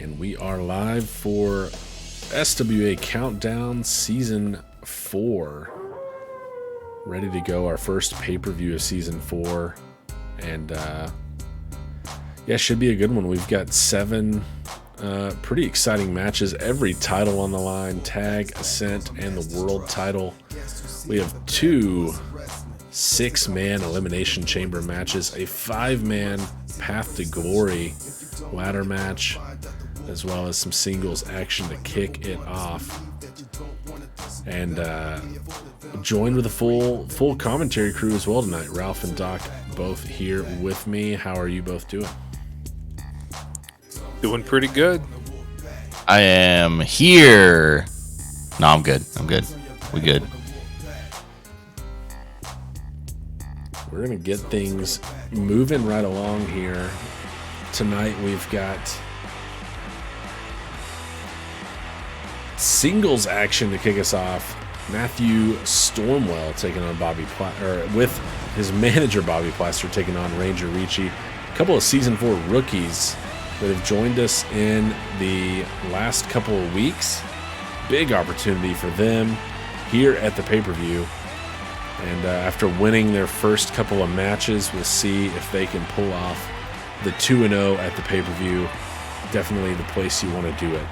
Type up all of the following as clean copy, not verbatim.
And we are live for SWA Countdown Season 4. Ready to go, our first pay-per-view of Season 4. And, yeah, should be a good one. We've got 7 pretty exciting matches. Every title on the line, Tag, Ascent, and the World title. We have 2 6-man Elimination Chamber matches, a 5-man Path to Glory ladder match, as well as some singles action to kick it off. And joined with a full commentary crew as well tonight. Ralph and Doc both here with me. How are you both doing? Doing pretty good. I am here. No, I'm good. We good. We're going to get things moving right along here. Tonight we've got singles action to kick us off. Matthew Stormwell taking on with his manager Bobby Plaster taking on Ranger Ricci. A couple of Season 4 rookies that have joined us in the last couple of weeks. Big opportunity for them here at the pay-per-view. And after winning their first couple of matches, we'll see if they can pull off the 2-0 at the pay-per-view. Definitely the place you want to do it.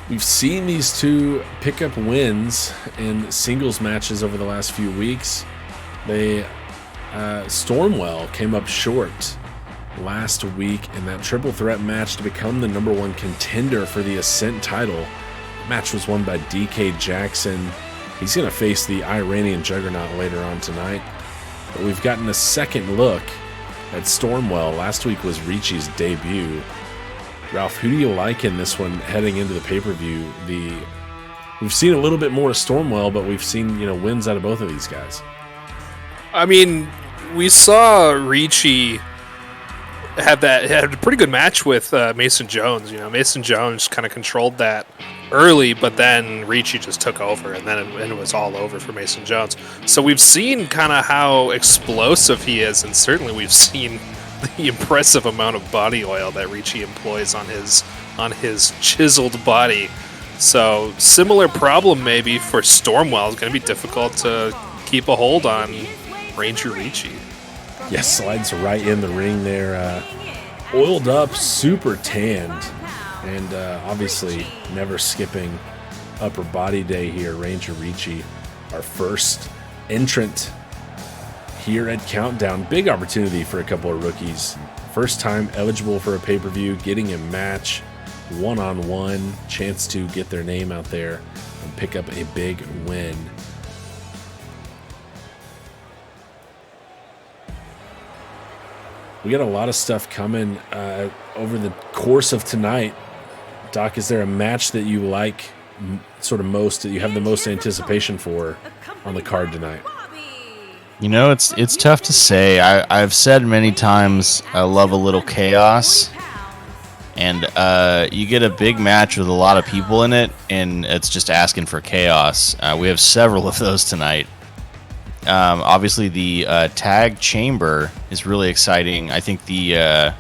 We've seen these two pick up wins in singles matches over the last few weeks. Stormwell came up short last week in that triple threat match to become the #1 contender for the Ascent title. The match was won by DK Jackson. He's going to face the Iranian Juggernaut later on tonight. But we've gotten a second look at Stormwell. Last week was Ricci's debut. Ralph, who do you like in this one heading into the pay-per-view? We've seen a little bit more of Stormwell, but we've seen wins out of both of these guys. I mean, we saw Ricci had a pretty good match with Mason Jones. Mason Jones kind of controlled that early, but then Ricci just took over, and then it was all over for Mason Jones. So we've seen kind of how explosive he is, and certainly we've seen the impressive amount of body oil that Ricci employs on his chiseled body. So similar problem maybe for Stormwell. It's going to be difficult to keep a hold on Ranger Ricci. Yes, slides right in the ring there. Oiled up, super tanned, and obviously never skipping upper body day here. Ranger Ricci, our first entrant here at Countdown. Big opportunity for a couple of rookies. First time eligible for a pay-per-view, getting a match one-on-one, chance to get their name out there and pick up a big win. We got a lot of stuff coming over the course of tonight. Doc, is there a match that you like sort of most, that you have the most anticipation for on the card tonight? It's tough to say. I've said many times I love a little chaos, and you get a big match with a lot of people in it, and it's just asking for chaos. We have several of those tonight. Obviously, the tag chamber is really exciting. I think the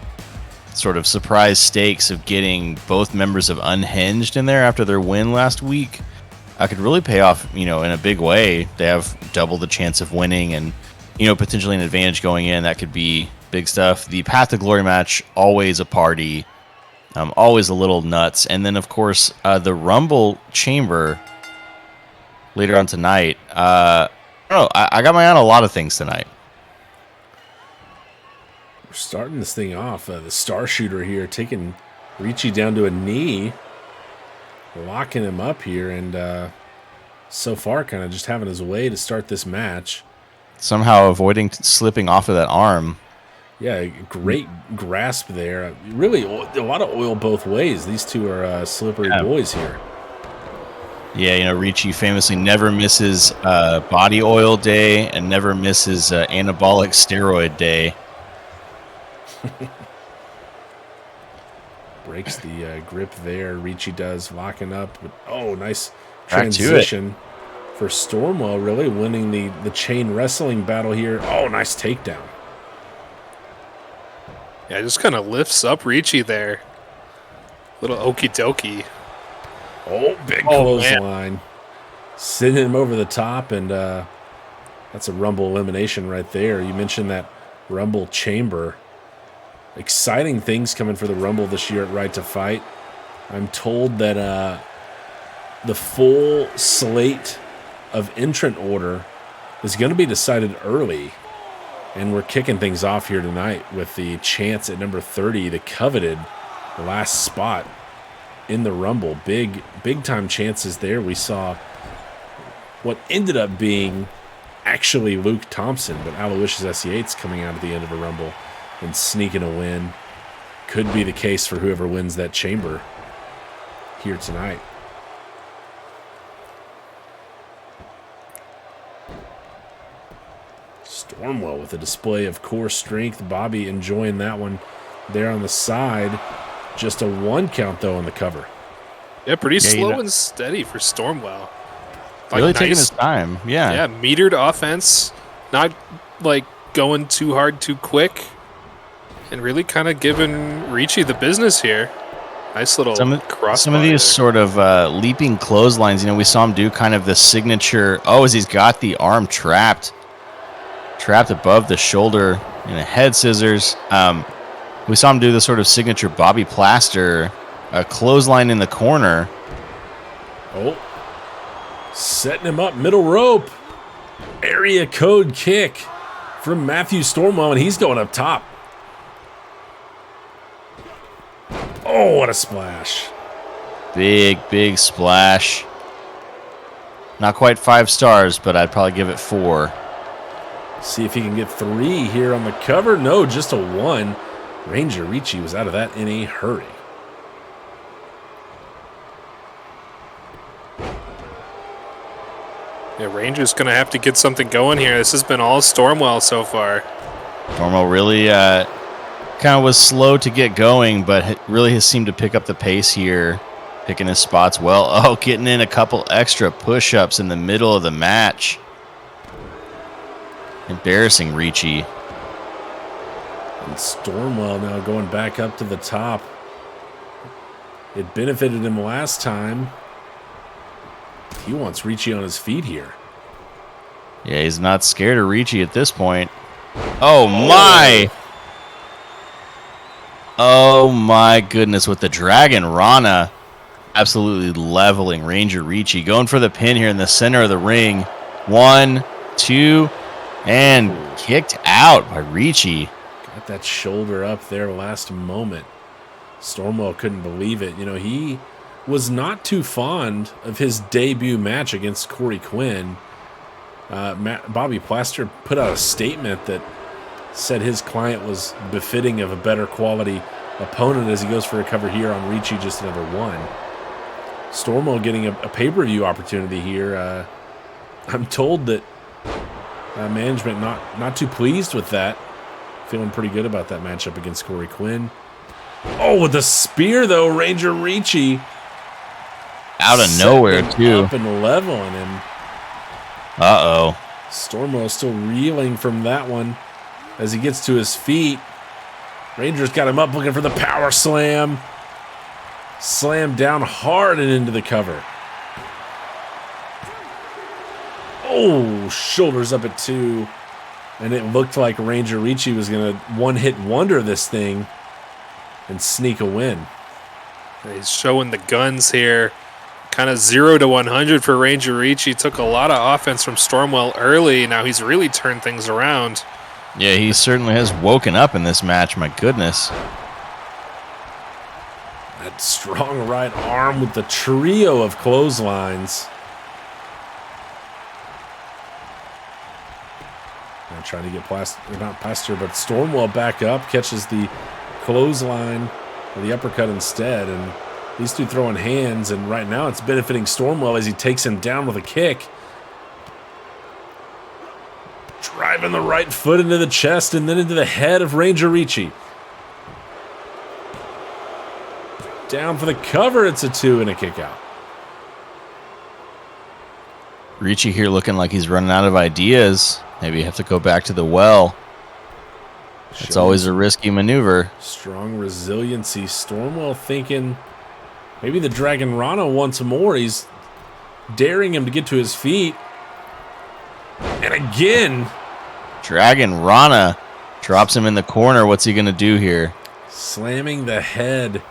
sort of surprise stakes of getting both members of Unhinged in there after their win last week could really pay off, in a big way. They have double the chance of winning and, potentially an advantage going in. That could be big stuff. The Path to Glory match, always a party, always a little nuts. And then, of course, the Rumble Chamber later on tonight. I got my eye on a lot of things tonight. We're starting this thing off. The Star Shooter here taking Ricci down to a knee, locking him up here, and so far kind of just having his way to start this match. Somehow avoiding slipping off of that arm. Yeah, great grasp there. Really, a lot of oil both ways. These two are slippery boys here. Yeah, Ricci famously never misses body oil day and never misses anabolic steroid day. Breaks the grip there. Ricci does, locking up. But, oh, nice Back to it. transition for Stormwell, really winning the chain wrestling battle here. Oh, nice takedown. Yeah, just kind of lifts up Ricci there. Little okie dokie. Oh, big clothesline. Sending him over the top, and that's a Rumble elimination right there. You mentioned that Rumble chamber. Exciting things coming for the Rumble this year at Right to Fight. I'm told that the full slate of entrant order is going to be decided early. And we're kicking things off here tonight with the chance at number 30, the coveted last spot in the Rumble. Big time chances there. We saw what ended up being actually Luke Thompson, but Aloysius S.E.A.'s coming out at the end of a Rumble and sneaking a win. Could be the case for whoever wins that chamber here tonight. Stormwell with a display of core strength. Bobby enjoying that one there on the side. Just a 1 count, though, on the cover. Yeah, pretty slow and steady for Stormwell. Like, really taking his time. Yeah. Yeah, metered offense. Not, like, going too hard too quick. And really kind of giving Ricci the business here. Nice little cross. Some of these sort of leaping clotheslines, you know, we saw him do kind of the signature. Oh, as he's got the arm trapped above the shoulder in a head scissors. We saw him do the sort of signature Bobby Plaster, a clothesline in the corner. Oh, setting him up, middle rope. Area code kick from Matthew Stormwell, and he's going up top. Oh, what a splash. Big splash. Not quite 5 stars, but I'd probably give it 4. See if he can get 3 here on the cover. No, just a 1. Ranger Ricci was out of that in a hurry. Yeah, Ranger's going to have to get something going here. This has been all Stormwell so far. Stormwell really kind of was slow to get going, but really has seemed to pick up the pace here, picking his spots well. Oh, getting in a couple extra push-ups in the middle of the match. Embarrassing Ricci. And Stormwell now going back up to the top. It benefited him last time. He wants Ricci on his feet here. Yeah, he's not scared of Ricci at this point. Oh, my! Oh, my goodness. With the Dragon Rana absolutely leveling Ranger Ricci. Going for the pin here in the center of the ring. 1, 2, and kicked out by Ricci. Got that shoulder up there last moment. Stormwell couldn't believe it. You know, he was not too fond of his debut match against Corey Quinn. Bobby Plaster put out a statement that said his client was befitting of a better quality opponent as he goes for a cover here on Ricci, just another 1. Stormwell getting a pay-per-view opportunity here. I'm told that management not too pleased with that. Feeling pretty good about that matchup against Corey Quinn. Oh, with the spear, though, Ranger Ricci. Out of nowhere, too. Up and leveling him. Uh-oh. Stormwell still reeling from that one as he gets to his feet. Ranger's got him up looking for the power slam. Slam down hard and into the cover. Oh, shoulders up at 2. And it looked like Ranger Ricci was going to one-hit wonder this thing and sneak a win. He's showing the guns here. Kind of 0 to 100 for Ranger Ricci. Took a lot of offense from Stormwell early. Now he's really turned things around. Yeah, he certainly has woken up in this match. My goodness. That strong right arm with the trio of clotheslines. Now trying to get Plaster, but Stormwell back up, catches the clothesline or the uppercut instead, and these two throwing hands, and right now it's benefiting Stormwell as he takes him down with a kick. Driving the right foot into the chest and then into the head of Ranger Ricci. Down for the cover. It's a 2 and a kick out. Ricci here looking like he's running out of ideas. Maybe you have to go back to the well. It's always a risky maneuver. Strong resiliency. Stormwell thinking maybe the Dragon Rana wants more. He's daring him to get to his feet. And again, Dragon Rana drops him in the corner. What's he going to do here? slamming the head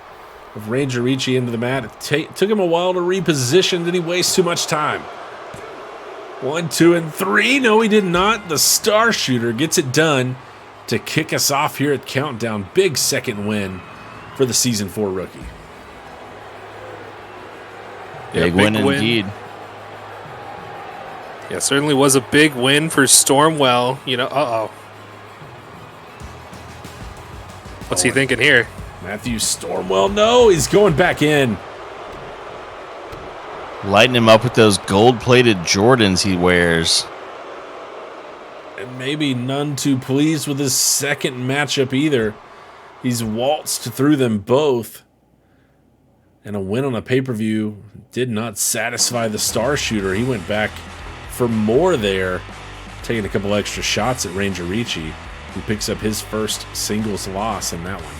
of Ranger Ricci into the mat. It took him a while to reposition. Did he waste too much time? 1, 2, and 3. No, he did not. The Star Shooter gets it done to kick us off here at Countdown. Big second win for the Season 4 rookie. Big win indeed. Yeah, certainly was a big win for Stormwell. You know, What's he thinking here? Matthew Stormwell, no, he's going back in. Lighten him up with those gold-plated Jordans he wears. And maybe none too pleased with his second matchup either. He's waltzed through them both. And a win on a pay-per-view did not satisfy the Star Shooter. He went back for more there, taking a couple extra shots at Ranger Ricci, who picks up his first singles loss in that one.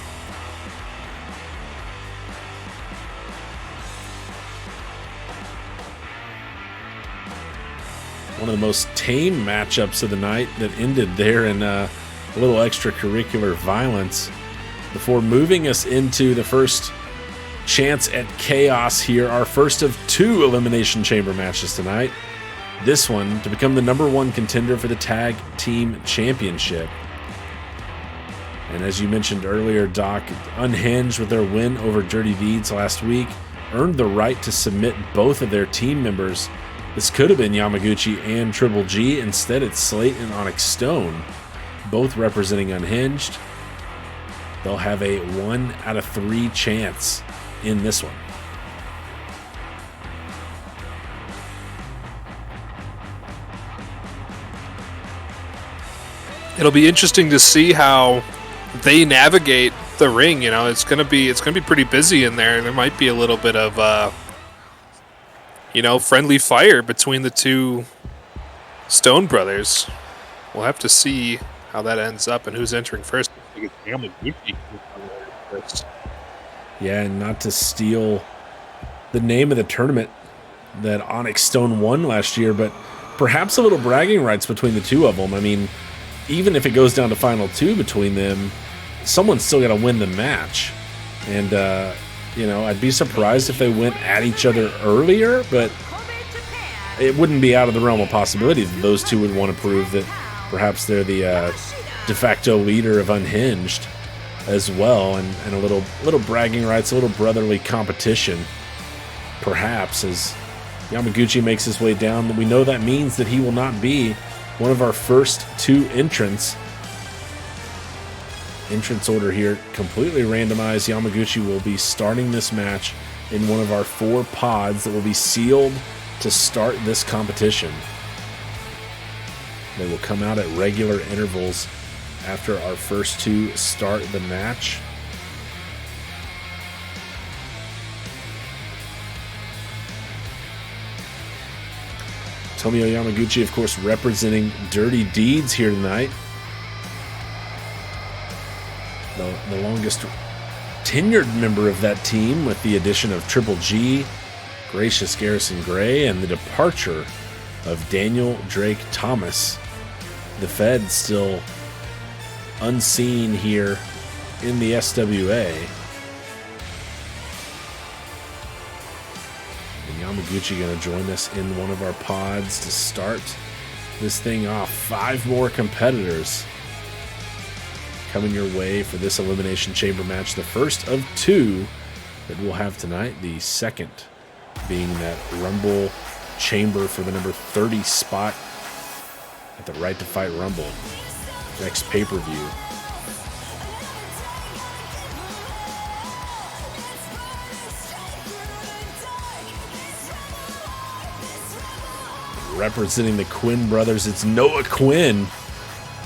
One of the most tame matchups of the night that ended there in a little extracurricular violence before moving us into the first chance at chaos here. Our first of 2 Elimination Chamber matches tonight. This one to become the #1 contender for the Tag Team Championship. And as you mentioned earlier, Doc, Unhinged with their win over Dirty Deeds last week earned the right to submit both of their team members. This could have been Yamaguchi and Triple G. Instead, it's Slate and Onyx Stone, both representing Unhinged. They'll have a 1 out of 3 chance in this one. It'll be interesting to see how they navigate the ring. You know, it's gonna be pretty busy in there. There might be a little bit of friendly fire between the two Stone brothers. We'll have to see how that ends up and who's entering first. Yeah, and not to steal the name of the tournament that Onyx Stone won last year, but perhaps a little bragging rights between the two of them. I mean, even if it goes down to final 2 between them, someone's still got to win the match. And, I'd be surprised if they went at each other earlier, but it wouldn't be out of the realm of possibility that those two would want to prove that perhaps they're the de facto leader of Unhinged as well, and a little bragging rights, a little brotherly competition, perhaps, as Yamaguchi makes his way down. We know that means that he will not be one of our first 2 entrants. Entrance order here completely randomized. Yamaguchi will be starting this match in one of our 4 pods that will be sealed to start this competition. They will come out at regular intervals after our first 2 start the match. Tomio Yamaguchi, of course, representing Dirty Deeds here tonight. The longest tenured member of that team, with the addition of Triple G, Gracious Garrison Gray, and the departure of Daniel Drake Thomas. The Fed still unseen here in the SWA. And Yamaguchi going to join us in one of our pods to start this thing off. 5 more competitors coming your way for this Elimination Chamber match. The first of 2 that we'll have tonight. The second being that Rumble Chamber for the number 30 spot at the Right to Fight Rumble. Next pay-per-view. Representing the Quinn brothers, it's Noah Quinn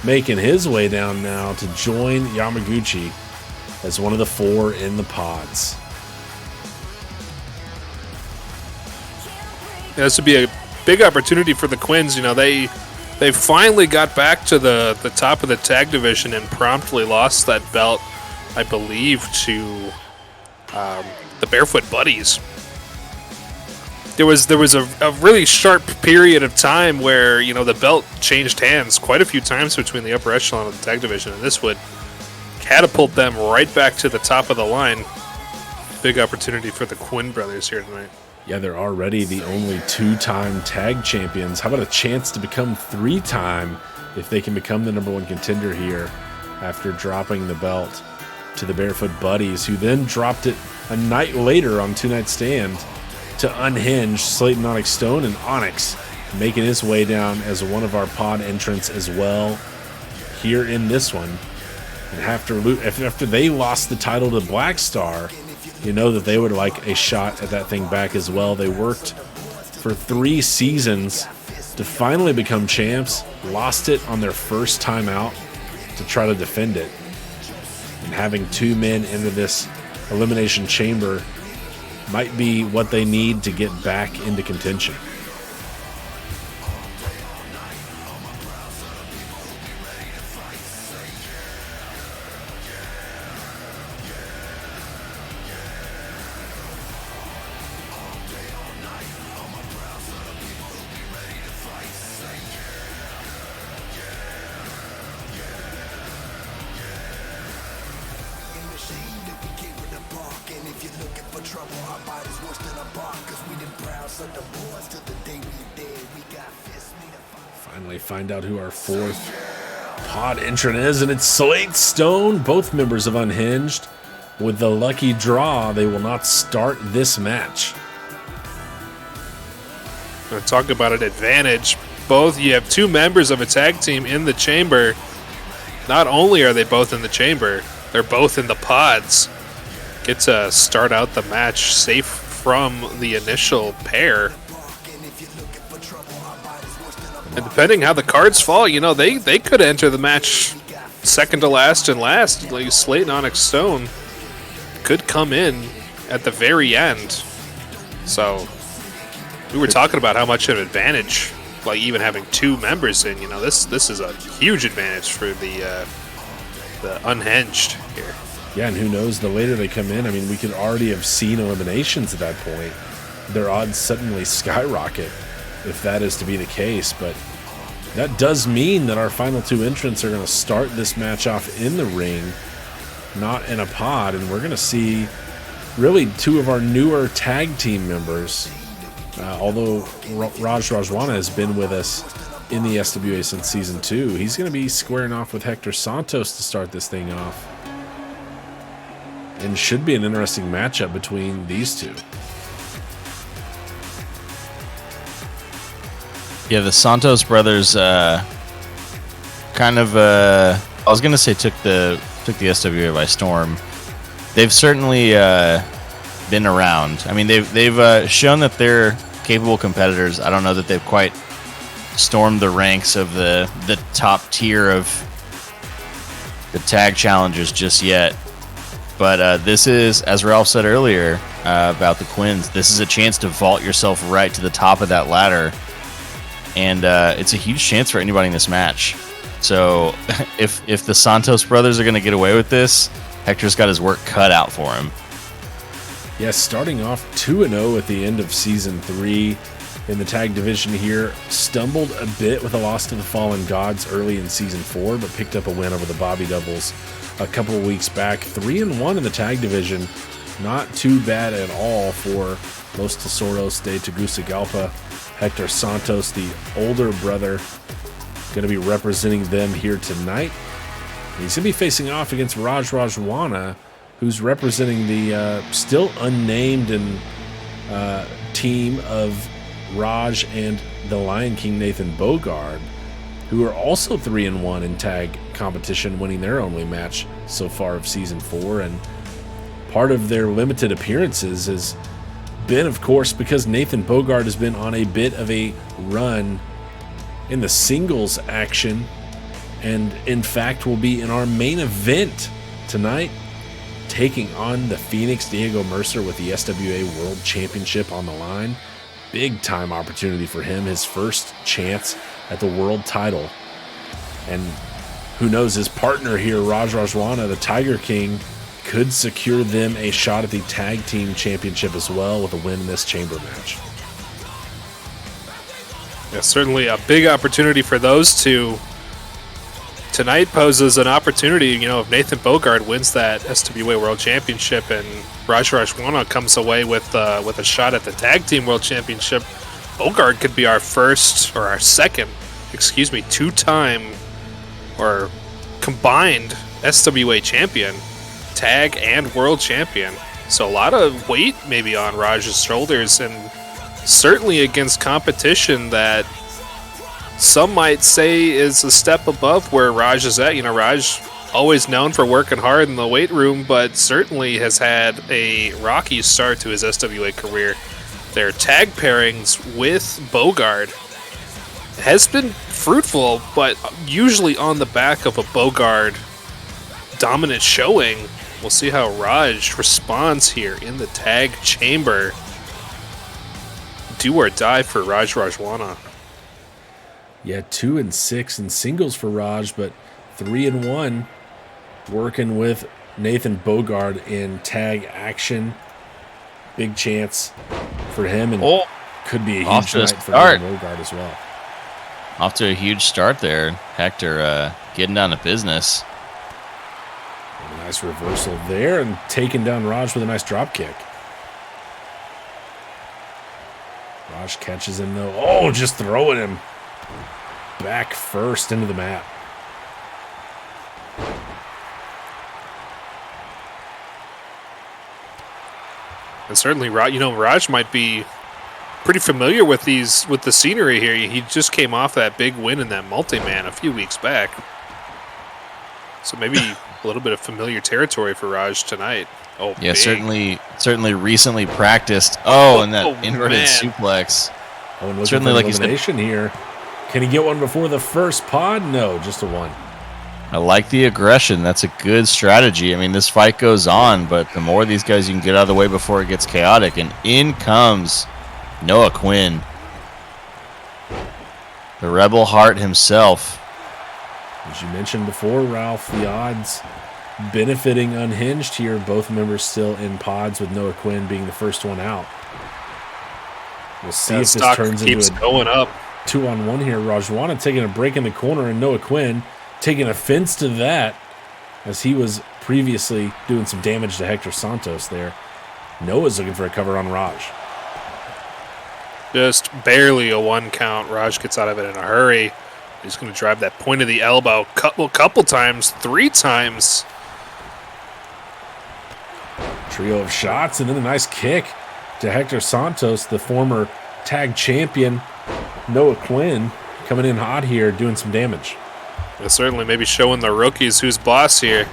making his way down now to join Yamaguchi as one of the 4 in the pods. This would be a big opportunity for the Quins. You know, they finally got back to the top of the tag division and promptly lost that belt, I believe, to the Barefoot Buddies. There was a really sharp period of time where, you know, the belt changed hands quite a few times between the upper echelon of the tag division, and this would catapult them right back to the top of the line. Big opportunity for the Quinn brothers here tonight. Yeah, they're already the only 2-time tag champions. How about a chance to become 3-time if they can become the number 1 contender here after dropping the belt to the Barefoot Buddies, who then dropped it a night later on 2 Night Stand to Unhinged, Slayton Onyx Stone, and Onyx making his way down as one of our pod entrants as well here in this one. And after they lost the title to Black Star, you know that they would like a shot at that thing back as well. They worked for 3 seasons to finally become champs, lost it on their first time out to try to defend it. And having 2 men into this Elimination Chamber might be what they need to get back into contention. Finally find out who our 4th pod entrant is, and it's Slate Stone, both members of Unhinged. With the lucky draw, they will not start this match. Now, talk about an advantage. You have 2 members of a tag team in the chamber. Not only are they both in the chamber, they're both in the pods. Get to start out the match safe from the initial pair. And depending how the cards fall, you know, they could enter the match second to last and last. Like Slayton Onyx Stone could come in at the very end. So we were talking about how much of an advantage, like even having 2 members in, you know, this is a huge advantage for the Unhinged here. Yeah, and who knows, the later they come in, I mean, we could already have seen eliminations at that point. Their odds suddenly skyrocket if that is to be the case, but that does mean that our final 2 entrants are going to start this match off in the ring, not in a pod, and we're going to see really 2 of our newer tag team members, although Raj Rajwana has been with us in the SWA since Season 2. He's going to be squaring off with Hector Santos to start this thing off, and should be an interesting matchup between these 2. Yeah, the Santos brothers I was going to say took the SWA by storm. They've certainly been around. I mean, they've shown that they're capable competitors. I don't know that they've quite stormed the ranks of the top tier of the tag challengers just yet. But this is, as Ralph said earlier about the Quins, this is a chance to vault yourself right to the top of that ladder. And it's a huge chance for anybody in this match. So if the Santos brothers are going to get away with this, Hector's got his work cut out for him. Yes, starting off 2-0 at the end of Season 3 in the tag division here. Stumbled a bit with a loss to the Fallen Gods early in Season 4, but picked up a win over the Bobby Doubles a couple of weeks back. 3-1 in the tag division. Not too bad at all for Los Tesoros de Tegucigalpa. Hector Santos, the older brother, going to be representing them here tonight. And he's going to be facing off against Raj Rajwana, who's representing the still unnamed and team of Raj and the Lion King Nathan Bogard, who are also 3-1 in tag competition, winning their only match so far of Season 4. And part of their limited appearances has been, of course, because Nathan Bogard has been on a bit of a run in the singles action, and in fact will be in our main event tonight, taking on the Phoenix Diego Mercer with the SWA World Championship on the line. big time opportunity for him, his first chance at the world title. And who knows, his partner here, Raj Rajwana, the Tiger King, could secure them a shot at the tag team championship as well with a win in this chamber match. Yeah, certainly a big opportunity for those two. Tonight poses an opportunity, if Nathan Bogard wins that SWA World Championship and Raj Rajwana comes away with a shot at the Tag Team World Championship, Bogard could be our second, two-time or combined SWA champion, tag and world champion. So a lot of weight maybe on Raj's shoulders, and certainly against competition that some might say is a step above where Raj is at. Raj, always known for working hard in the weight room, but certainly has had a rocky start to his SWA career. Their tag pairings with Bogard has been fruitful, but usually on the back of a Bogard dominant showing. We'll see how Raj responds here in the tag chamber. Do or die for Raj Rajwana. Yeah, 2-6 in singles for Raj, but 3-1 working with Nathan Bogard in tag action. Big chance for him, and could be a huge night for Nathan Bogard as well. Off to a huge start there. Hector getting down to business. A nice reversal there and taking down Raj with a nice drop kick. Raj catches him though. Oh, just throwing him back first into the mat. And certainly, Raj might be pretty familiar with the scenery here. He just came off that big win in that multi-man a few weeks back. So maybe a little bit of familiar territory for Raj tonight. Oh, yeah, big. certainly recently practiced. And that inverted suplex. Oh, and looking for elimination here. Can he get one before the first pod? No, just a one. I like the aggression. That's a good strategy. I mean, this fight goes on, but the more these guys you can get out of the way before it gets chaotic. And in comes Noah Quinn, the Rebel Heart himself. As you mentioned before, Ralph, the odds benefiting Unhinged here. Both members still in pods, with Noah Quinn being the first one out. We'll see if this turns into going up. 2-on-1 here. Rajwana taking a break in the corner, and Noah Quinn taking offense to that, as he was previously doing some damage to Hector Santos there. Noah's looking for a cover on Raj. Just barely a one count. Raj gets out of it in a hurry. He's going to drive that point of the elbow couple times, 3 times. Trio of shots, and then a nice kick to Hector Santos, the former tag champion. Noah Quinn coming in hot here, doing some damage. And certainly maybe showing the rookies who's boss here.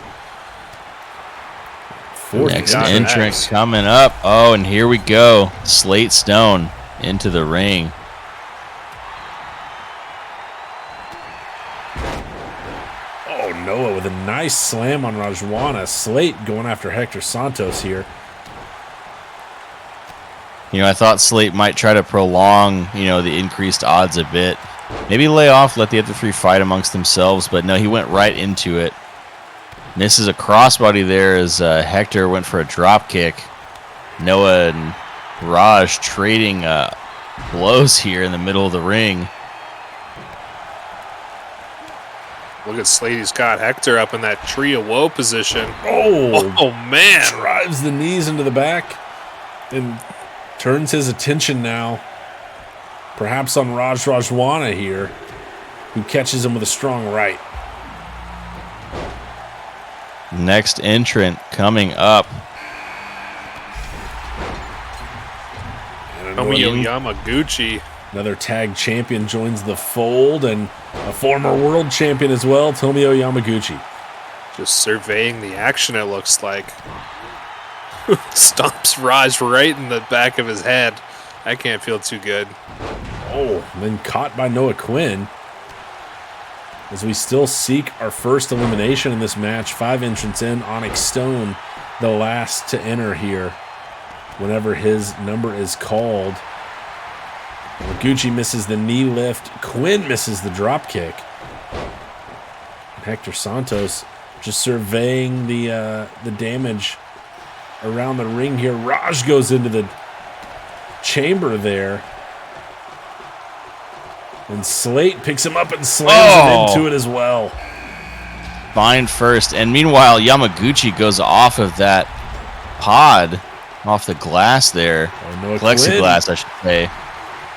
Next entrance coming up. Oh, and here we go. Slate Stone into the ring. Oh, Noah with a nice slam on Rajwana. Slate going after Hector Santos here. I thought Slate might try to prolong, the increased odds a bit. Maybe lay off, let the other 3 fight amongst themselves, but no, he went right into it. Misses a crossbody there as Hector went for a drop kick. Noah and Raj trading blows here in the middle of the ring. Look at Slate. He's got Hector up in that tree of woe position. Oh man. Drives the knees into the back and turns his attention now perhaps on Raj Rajwana here, who catches him with a strong right. Next entrant coming up. Tomoyo Yamaguchi. Another tag champion joins the fold, and a former world champion as well, Tomoyo Yamaguchi. Just surveying the action, it looks like. Stomps Raj right in the back of his head. I can't feel too good. Oh, and then caught by Noah Quinn. As we still seek our first elimination in this match. 5 entrants in. Onyx Stone, the last to enter here whenever his number is called. Yamaguchi misses the knee lift. Quinn misses the drop kick. Hector Santos just surveying the damage around the ring here. Raj goes into the chamber there. And Slate picks him up and slams him into it as well. Bind first. And meanwhile, Yamaguchi goes off of that pod, off the glass there. Plexiglass, I should say.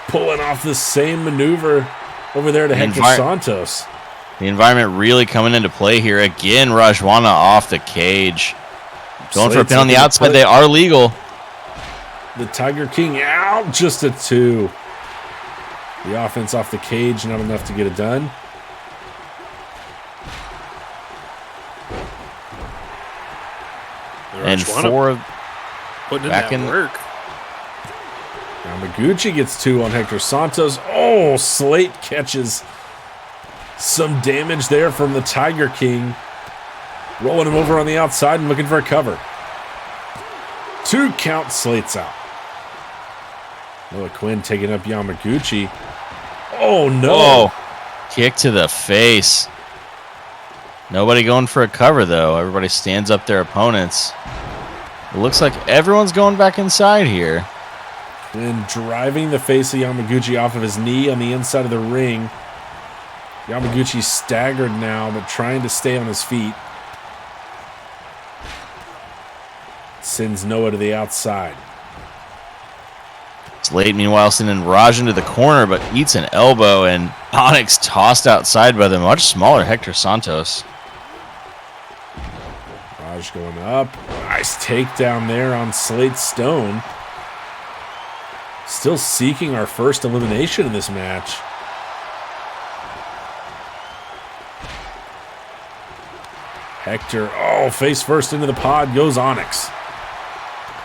Pulling off the same maneuver over there to Hector Santos. The environment really coming into play here. Again, Rajwana off the cage. Going for a pin on the outside. They are legal. The Tiger King out. Just a 2. The offense off the cage. Not enough to get it done. And 4 putting in that work. Yamaguchi gets 2 on Hector Santos. Oh, Slate catches some damage there from the Tiger King. Rolling him over on the outside and looking for a cover. 2 count, Slate's out. Noah Quinn taking up Yamaguchi. Oh, no. Oh, kick to the face. Nobody going for a cover, though. Everybody stands up their opponents. It looks like everyone's going back inside here. Quinn driving the face of Yamaguchi off of his knee on the inside of the ring. Yamaguchi staggered now, but trying to stay on his feet. Sends Noah to the outside. Slate, meanwhile, sending Raj into the corner, but eats an elbow, and Onyx tossed outside by the much smaller Hector Santos. Raj going up. Nice takedown there on Slate Stone. Still seeking our first elimination in this match. Hector, face first into the pod goes Onyx.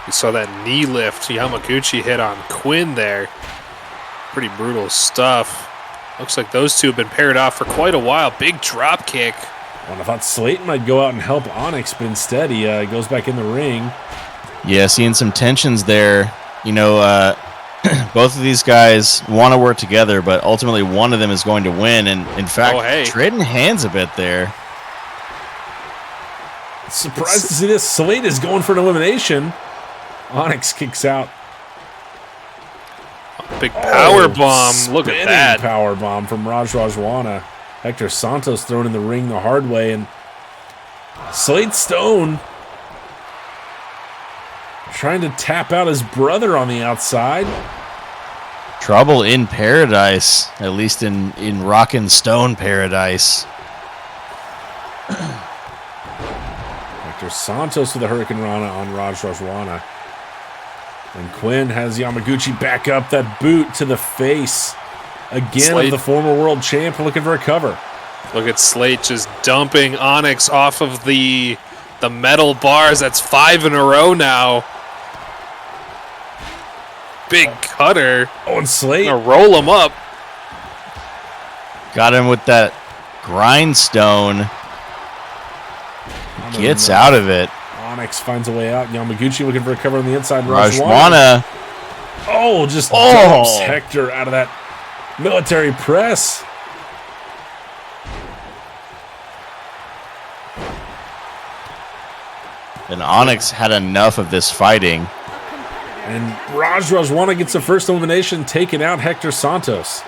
You saw that knee lift Yamaguchi hit on Quinn there. Pretty brutal stuff. Looks like those two have been paired off for quite a while. Big drop kick. Well, I thought Slate might go out and help Onyx, but instead he goes back in the ring. Yeah, seeing some tensions there. You know, both of these guys want to work together, but ultimately one of them is going to win. And in fact, trading hands a bit there. Surprised to see this. Slate is going for an elimination. Onyx kicks out. Big power bomb. Look at that. Power bomb from Rajwana. Hector Santos thrown in the ring the hard way. And Slate Stone trying to tap out his brother on the outside. Trouble in paradise, at least in Rockin' Stone paradise. Hector Santos with a Hurricane Rana on Rajwana. And Quinn has Yamaguchi back up. That boot to the face. Again of the former world champ looking for a cover. Look at Slate just dumping Onyx off of the metal bars. That's 5 in a row now. Big cutter. Oh, and Slate. Gonna roll him up. Got him with that grindstone. Gets out of it. Onyx finds a way out. Yamaguchi looking for a cover on the inside. Rajwana. Oh, just dumps Hector out of that military press. And Onyx had enough of this fighting. And Rajwana gets the first elimination, taking out Hector Santos.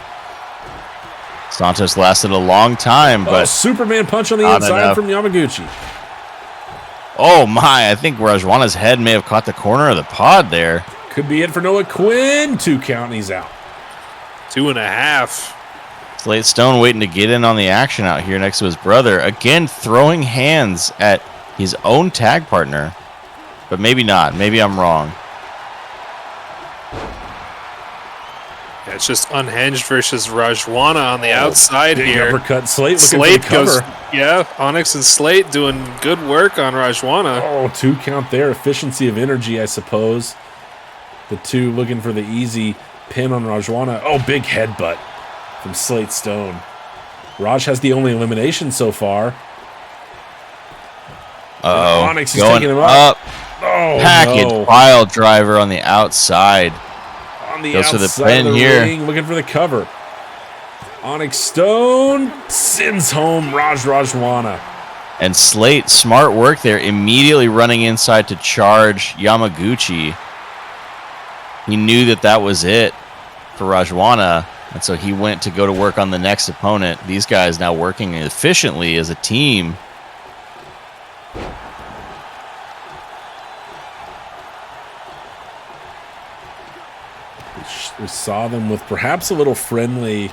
Santos lasted a long time, but Superman punch on the inside from Yamaguchi. Oh my, I think Rajwana's head may have caught the corner of the pod there. Could be it for Noah Quinn. 2 count and he's out. 2.5. Slate Stone waiting to get in on the action out here next to his brother. Again, throwing hands at his own tag partner. But maybe not. Maybe I'm wrong. Yeah, it's just Unhinged versus Rajwana on the outside big here. Uppercut. Slate looking for the cover. Onyx and Slate doing good work on Rajwana. Oh, 2 count there. Efficiency of energy, I suppose. The 2 looking for the easy pin on Rajwana. Oh, big headbutt from Slate Stone. Raj has the only elimination so far. Onyx is taking him up. Oh, package pile driver on the outside. on the Goes for the outside of pin the here. ring, looking for the cover. Onyx Stone sends home Rajwana. And Slate, smart work there, immediately running inside to charge Yamaguchi. He knew that was it for Rajwana, and so he went to go to work on the next opponent. These guys now working efficiently as a team. We saw them with perhaps a little friendly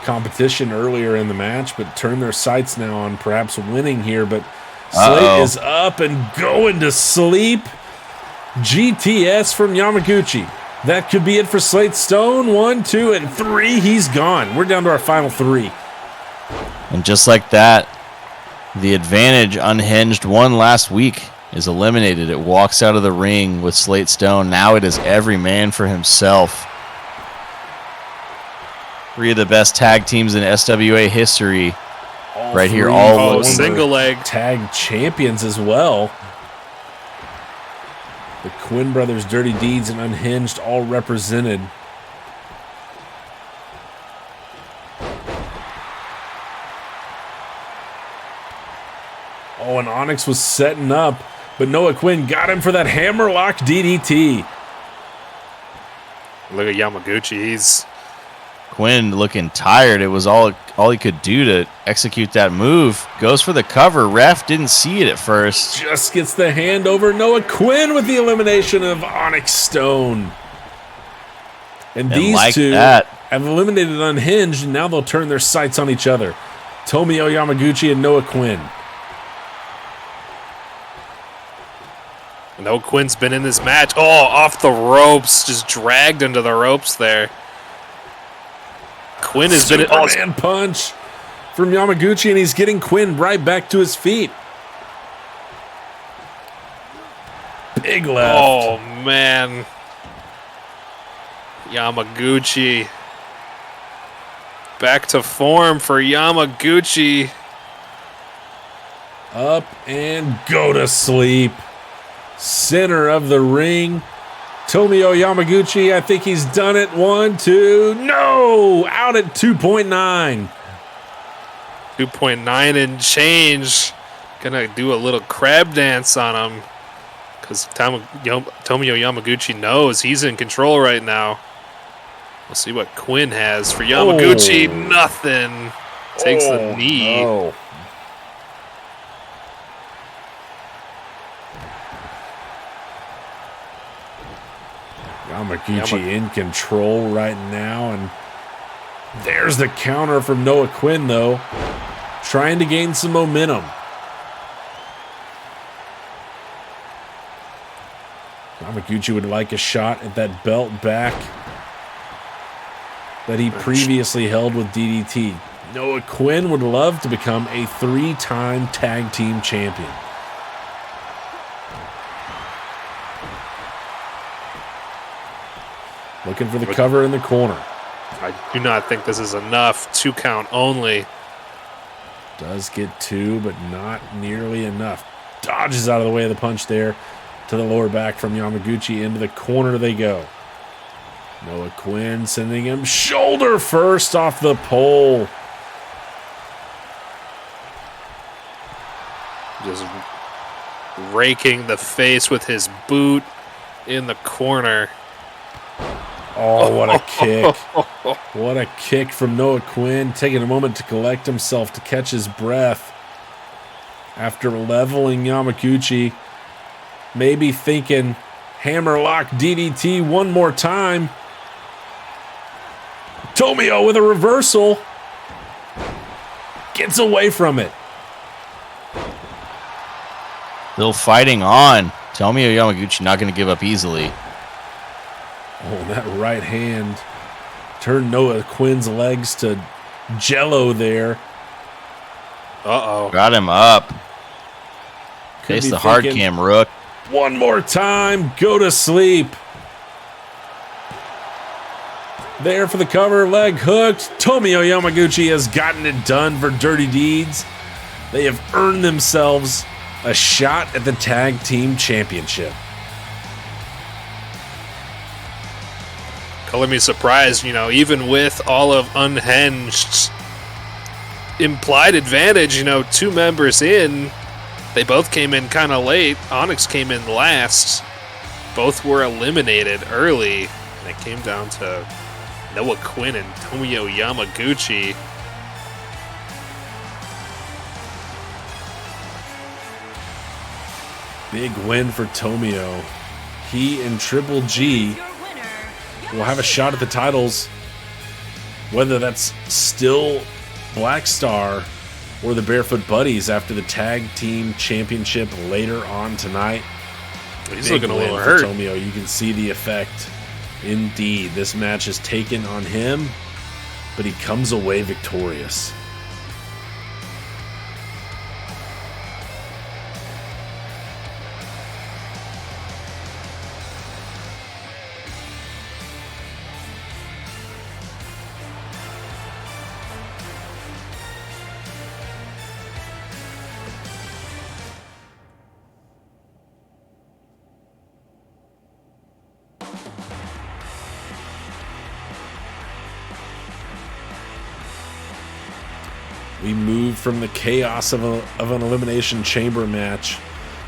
competition earlier in the match, but turn their sights now on perhaps winning here. But Slate is up and going to sleep. GTS from Yamaguchi. That could be it for Slate Stone. 1, 2, and 3. He's gone. We're down to our final 3. And just like that, the advantage Unhinged won last week is eliminated. It walks out of the ring with Slate Stone. Now it is every man for himself. 3 of the best tag teams in SWA history. Right here, all single leg tag champions as well. The Quinn Brothers, Dirty Deeds, and Unhinged all represented. Oh, and Onyx was setting up, but Noah Quinn got him for that hammerlock DDT. Look at Yamaguchi. Quinn looking tired. It was all he could do to execute that move. Goes for the cover. Ref didn't see it at first. Just gets the hand over Noah Quinn with the elimination of Onyx Stone. And these two have eliminated Unhinged, and now they'll turn their sights on each other. Tomio Yamaguchi and Noah Quinn. Noah Quinn's been in this match. Oh, off the ropes. Just dragged into the ropes there. Quinn has been Superman punch from Yamaguchi, and he's getting Quinn right back to his feet. Big left. Oh, man. Yamaguchi. Back to form for Yamaguchi. Up and go to sleep. Center of the ring. Tomio Yamaguchi, I think he's done it. 1, 2, no! Out at 2.9. 2.9 and change. Gonna do a little crab dance on him. Because Tomio Yamaguchi knows he's in control right now. We'll see what Quinn has for Yamaguchi. Oh. Nothing. Takes the knee. No. Yamaguchi in control right now, and there's the counter from Noah Quinn, though, trying to gain some momentum. Yamaguchi would like a shot at that belt back that he previously held with DDT. Noah Quinn would love to become a 3-time tag team champion. Looking for the cover in the corner. I do not think this is enough. 2 count only. Does get 2, but not nearly enough. Dodges out of the way of the punch there to the lower back from Yamaguchi. Into the corner they go. Noah Quinn sending him shoulder first off the pole. Just raking the face with his boot in the corner. Oh, what a kick. What a kick from Noah Quinn. Taking a moment to collect himself, to catch his breath. After leveling Yamaguchi. Maybe thinking hammerlock DDT one more time. Tomio with a reversal. Gets away from it. Still fighting on. Tomio Yamaguchi not going to give up easily. Oh, that right hand turned Noah Quinn's legs to jello there. Uh-oh. Got him up. Face the hard cam, Rook. One more time. Go to sleep. There for the cover. Leg hooked. Tomio Yamaguchi has gotten it done for Dirty Deeds. They have earned themselves a shot at the Tag Team Championship. color me surprised, even with all of Unhinged's implied advantage, 2 members in, they both came in kind of late. Onyx came in last. Both were eliminated early, and it came down to Noah Quinn and Tomio Yamaguchi. Big win for Tomio. He and Triple G will have a shot at the titles, whether that's still Black Star or the Barefoot Buddies after the Tag Team Championship later on tonight. He's looking a little hurt. Tomio, you can see the effect. Indeed, this match is taken on him, but he comes away victorious. We move from the chaos of an Elimination Chamber match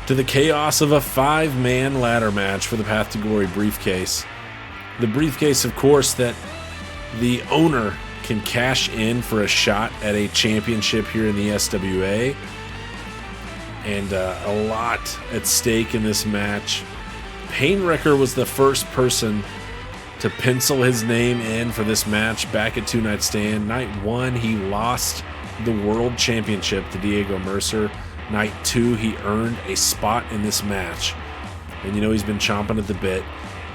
to the chaos of a 5-man ladder match for the Path to Glory briefcase. The briefcase, of course, that the owner can cash in for a shot at a championship here in the SWA. And a lot at stake in this match. Painwrecker was the first person to pencil his name in for this match back at 2 Night Stand. Night 1, he lost the World Championship to Diego Mercer. Night 2, he earned a spot in this match. And he's been chomping at the bit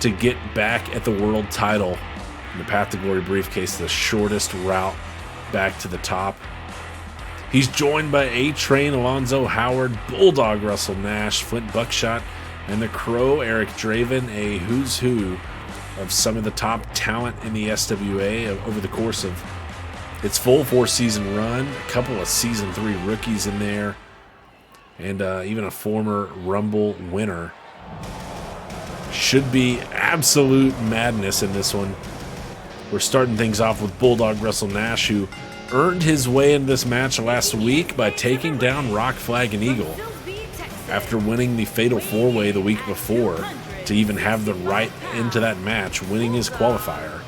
to get back at the world title in the Path to Glory briefcase, the shortest route back to the top. He's joined by A-Train Alonzo Howard, Bulldog Russell Nash, Flint Buckshot, and the Crow Eric Draven, a who's who of some of the top talent in the SWA over the course of its full 4-season run. A couple of Season 3 rookies in there, and even a former Rumble winner. Should be absolute madness in this one. We're starting things off with Bulldog Russell Nash, who earned his way into this match last week by taking down Rock Flag and Eagle after winning the Fatal 4-Way the week before to even have the right into that match, winning his qualifier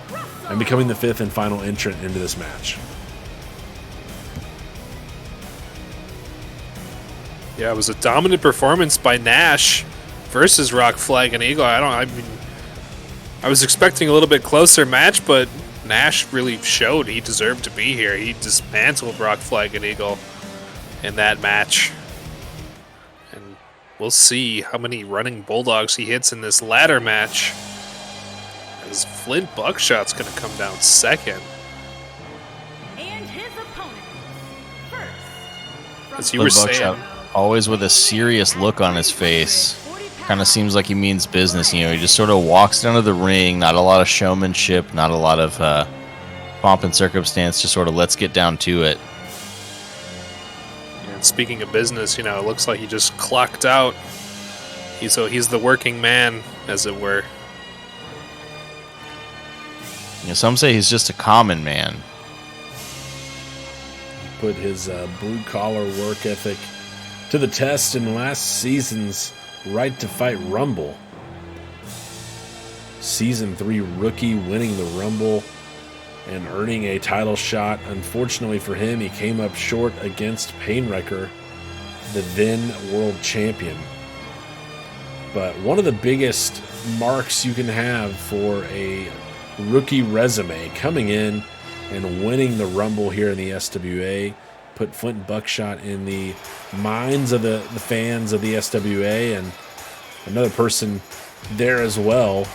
and becoming the 5th and final entrant into this match. Yeah, it was a dominant performance by Nash versus Rock Flag and Eagle. I was expecting a little bit closer match, but Nash really showed he deserved to be here. He dismantled Rock Flag and Eagle in that match. And we'll see how many running Bulldogs he hits in this ladder match, as Flint Buckshot's going to come down second. And his opponent, first, as you were saying, always with a serious look on his face. Kind of seems like he means business. He just sort of walks down to the ring. Not a lot of showmanship, not a lot of pomp and circumstance. Just sort of let's get down to it. And speaking of business, it looks like he just clocked out. He's the working man, as it were. Some say he's just a common man. He put his blue-collar work ethic to the test in last season's Right to Fight Rumble. Season 3 rookie winning the Rumble and earning a title shot. Unfortunately for him, he came up short against Painwrecker, the then world champion. But one of the biggest marks you can have for a rookie resume, coming in and winning the Rumble here in the SWA, put Flint Buckshot in the minds of the fans of the SWA, and another person there as well.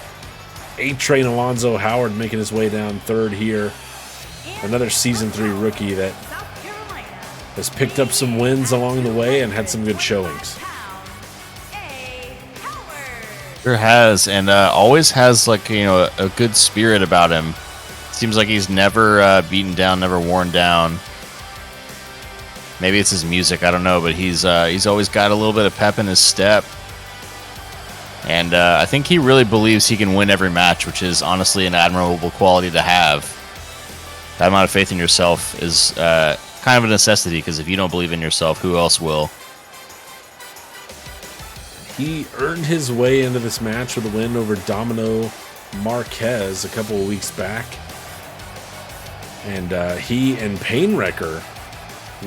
A-Train Alonzo Howard making his way down third here. Another Season 3 rookie that has picked up some wins along the way and had some good showings. Sure has, and always has a good spirit about him. Seems like he's never beaten down, never worn down. Maybe it's his music, I don't know, but he's always got a little bit of pep in his step. And I think he really believes he can win every match, which is honestly an admirable quality to have. That amount of faith in yourself is kind of a necessity, because if you don't believe in yourself, who else will? He earned his way into this match with a win over Domino Marquez a couple of weeks back. And he and Painwrecker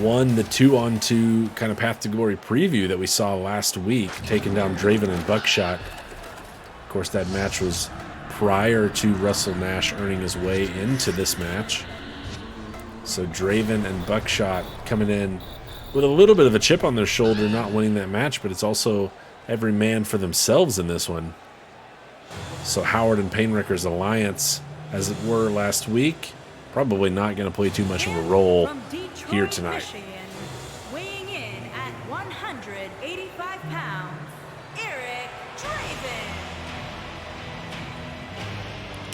won the 2-on-2 kind of Path to Glory preview that we saw last week, taking down Draven and Buckshot. Of course, that match was prior to Russell Nash earning his way into this match. So Draven and Buckshot coming in with a little bit of a chip on their shoulder, not winning that match, but it's also every man for themselves in this one. So Howard and Painwrecker's alliance, as it were last week, probably not going to play too much of a role From Detroit, here tonight. Michigan, weighing in at 185 pounds, Eric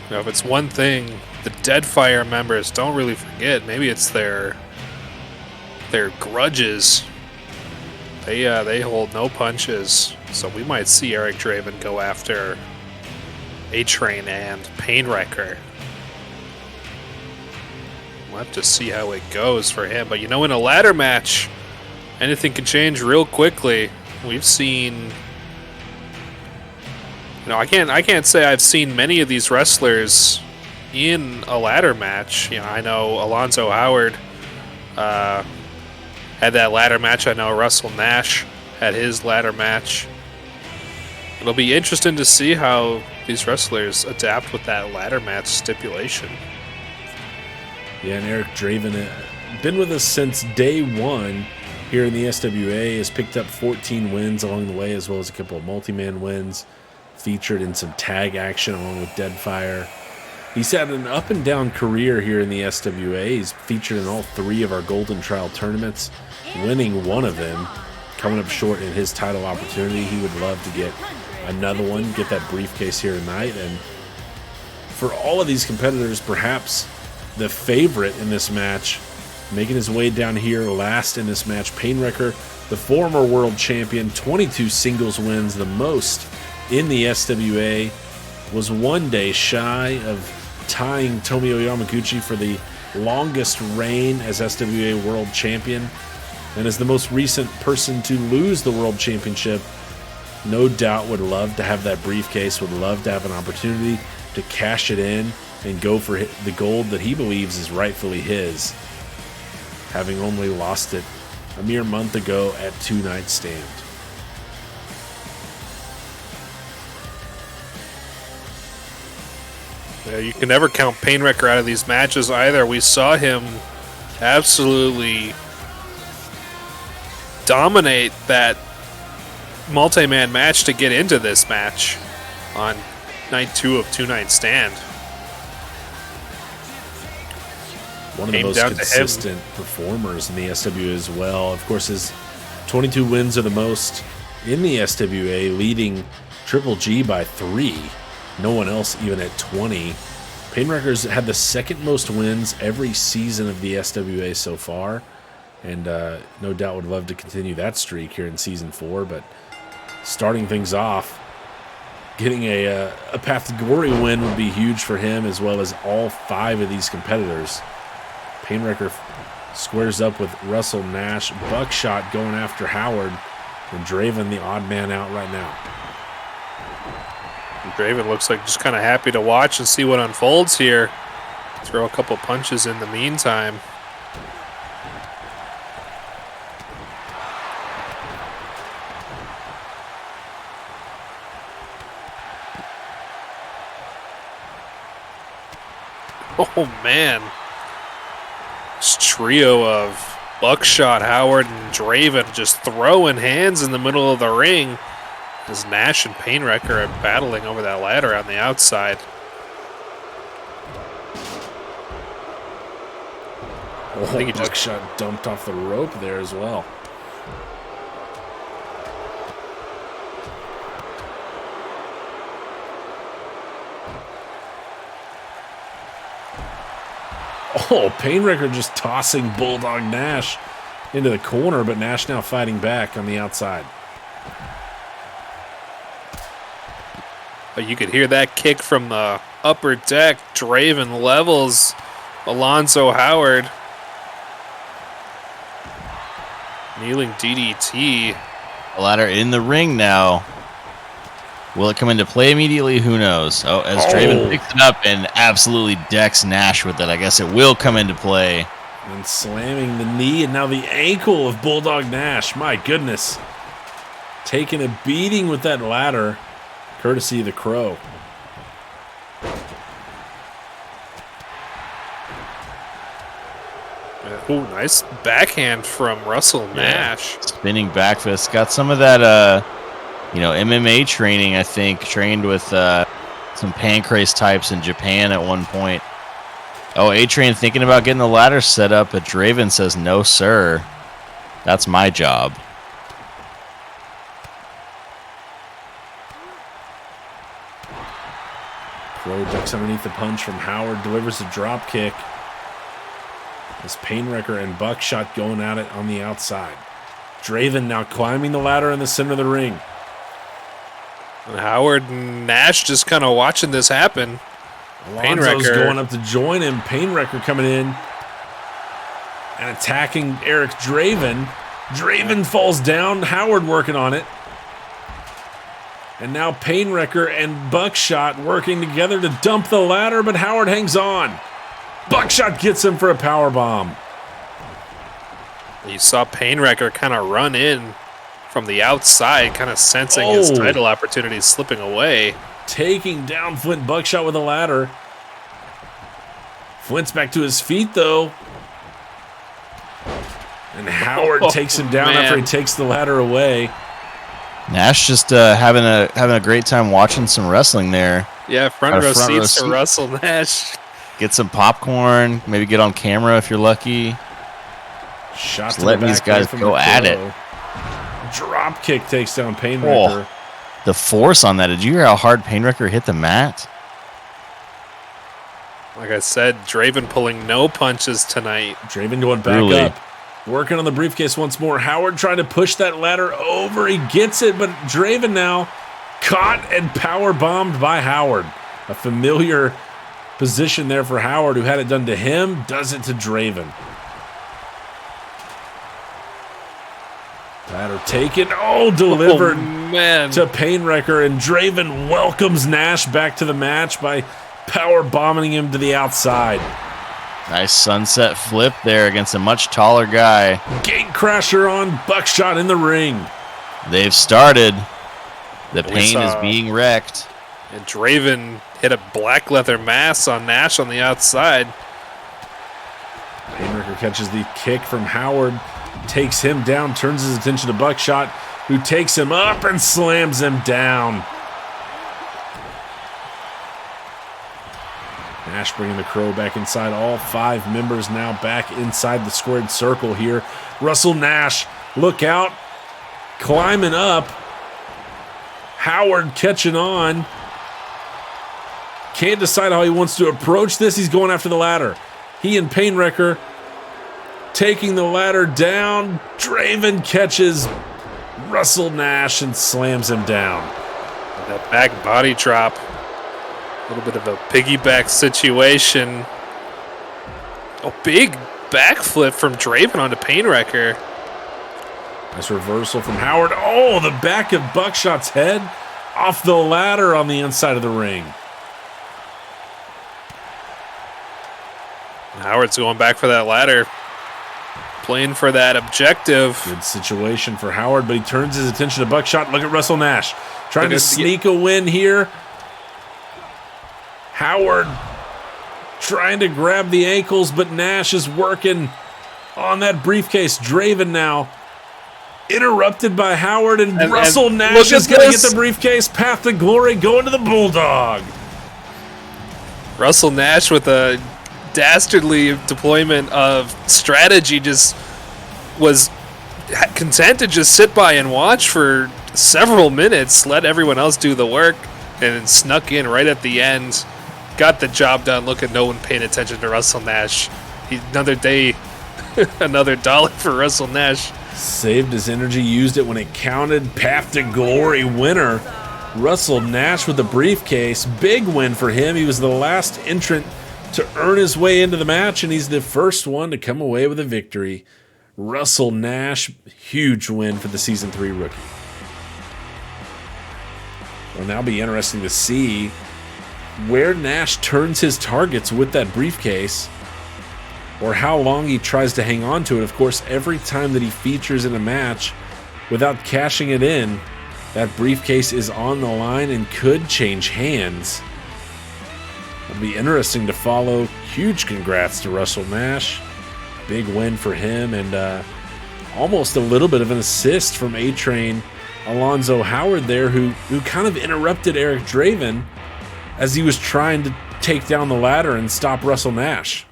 Draven. If it's one thing the Deadfire members don't really forget, maybe it's their grudges. They hold no punches, so we might see Eric Draven go after A-Train and Painwrecker. We'll have to see how it goes for him. But in a ladder match, anything can change real quickly. We've seen, I can't say I've seen many of these wrestlers in a ladder match. I know Alonzo Howard had that ladder match. I know Russell Nash had his ladder match. It'll be interesting to see how these wrestlers adapt with that ladder match stipulation. Yeah, and Eric Draven, been with us since day one here in the SWA, has picked up 14 wins along the way, as well as a couple of multi-man wins, featured in some tag action along with Deadfire. He's had an up-and-down career here in the SWA. He's featured in all 3 of our Golden Trial tournaments, winning one of them, coming up short in his title opportunity. He would love to get another one, get that briefcase here tonight. And for all of these competitors, perhaps the favorite in this match, making his way down here last in this match, Painwrecker, the former world champion, 22 singles wins, the most in the SWA, was one day shy of tying Tomio Yamaguchi for the longest reign as SWA world champion, and as the most recent person to lose the world championship. No doubt would love to have that briefcase, would love to have an opportunity to cash it in and go for the gold that he believes is rightfully his, having only lost it a mere month ago at 2 Night Stand. Yeah, you can never count Painwrecker out of these matches either. We saw him absolutely dominate that multi-man match to get into this match on night 2 of 2 Night Stand. One of the most consistent performers in the SWA as well. Of course, his 22 wins are the most in the SWA, leading Triple G by 3. No one else even at 20. Painwrecker's had the second most wins every season of the SWA so far, and no doubt would love to continue that streak here in Season 4, but starting things off, getting a Path to Glory win would be huge for him, as well as all 5 of these competitors. Painwrecker squares up with Russell Nash, Buckshot going after Howard, and Draven the odd man out right now. Draven looks like just kind of happy to watch and see what unfolds here. Throw a couple punches in the meantime. Oh man. This trio of Buckshot, Howard, and Draven just throwing hands in the middle of the ring as Nash and Painwrecker are battling over that ladder on the outside. I think Buckshot dumped off the rope there as well. Oh, Painwrecker just tossing Bulldog Nash into the corner, but Nash now fighting back on the outside. But you could hear that kick from the upper deck. Draven levels Alonzo Howard. Kneeling DDT. Ladder in the ring now. Will it come into play immediately? Who knows? Oh, as Draven picks it up and absolutely decks Nash with it, I guess it will come into play. And slamming the knee and now the ankle of Bulldog Nash. My goodness. Taking a beating with that ladder, courtesy of the Crow. Oh, nice backhand from Russell Nash. Spinning back fist. Got some of that, MMA training, I think. Trained with some pancrase types in Japan at one point. Oh, A-Train thinking about getting the ladder set up, but Draven says, no, sir. That's my job. Crow ducks underneath the punch from Howard, delivers a drop kick. As Painwrecker and Buckshot going at it on the outside. Draven now climbing the ladder in the center of the ring. And Howard and Nash just kind of watching this happen. Alonzo's going up to join him. Painwrecker coming in and attacking Eric Draven. Draven falls down. Howard working on it. And now Painwrecker and Buckshot working together to dump the ladder, but Howard hangs on. Buckshot gets him for a power bomb. You saw Painwrecker kind of run in from the outside, kind of sensing his title opportunity slipping away. Taking down Flint Buckshot with a ladder. Flint's back to his feet, though. And Howard takes him down after he takes the ladder away. Nash just having a great time watching some wrestling there. Yeah, front row seats to Russell Nash. Get some popcorn, maybe get on camera if you're lucky. Shot just letting these guys go at it. Drop kick takes down Painwrecker. The force on that. Did you hear how hard Painwrecker hit the mat? Like I said, Draven pulling no punches tonight. Draven going back up. Working on the briefcase once more. Howard trying to push that ladder over. He gets it, but Draven now caught and power bombed by Howard. A familiar position there for Howard, who had it done to him, does it to Draven. Ladder taken. Delivered to Painwrecker, and Draven welcomes Nash back to the match by power bombing him to the outside. Nice sunset flip there against a much taller guy. Gatecrasher on Buckshot in the ring. They've started. The pain is being wrecked. And Draven hit a black leather mass on Nash on the outside. Painwrecker catches the kick from Howard, takes him down, turns his attention to Buckshot, who takes him up and slams him down. Nash bringing the Crow back inside. All 5 members now back inside the squared circle here. Russell Nash, look out, climbing up. Howard catching on. Can't decide how he wants to approach this. He's going after the ladder. He and Painwrecker taking the ladder down. Draven catches Russell Nash and slams him down. That back body drop. A little bit of a piggyback situation. A big backflip from Draven onto Painwrecker. Nice reversal from Howard. The back of Buckshot's head off the ladder on the inside of the ring. Howard's going back for that ladder. Playing for that objective. Good situation for Howard, but he turns his attention to Buckshot. Look at Russell Nash. Trying to sneak a win here. Howard trying to grab the ankles, but Nash is working on that briefcase. Draven now interrupted by Howard, and Russell Nash is going to get the briefcase. Path to glory going to the Bulldog. Russell Nash with a dastardly deployment of strategy just was content to just sit by and watch for several minutes, let everyone else do the work, and then snuck in right at the end. Got the job done. Look at no one paying attention to Russell Nash. Another day, another dollar for Russell Nash. Saved his energy, used it when it counted. Path to glory winner Russell Nash with the briefcase. Big win for him. He was the last entrant to earn his way into the match, and he's the first one to come away with a victory. Russell Nash, huge win for the Season 3 rookie. It'll now be interesting to see where Nash turns his targets with that briefcase, or how long he tries to hang on to it. Of course, every time that he features in a match without cashing it in, that briefcase is on the line and could change hands. It'll be interesting to follow. Huge congrats to Russell Nash. Big win for him, and almost a little bit of an assist from A-Train Alonzo Howard there, who kind of interrupted Eric Draven as he was trying to take down the ladder and stop Russell Nash.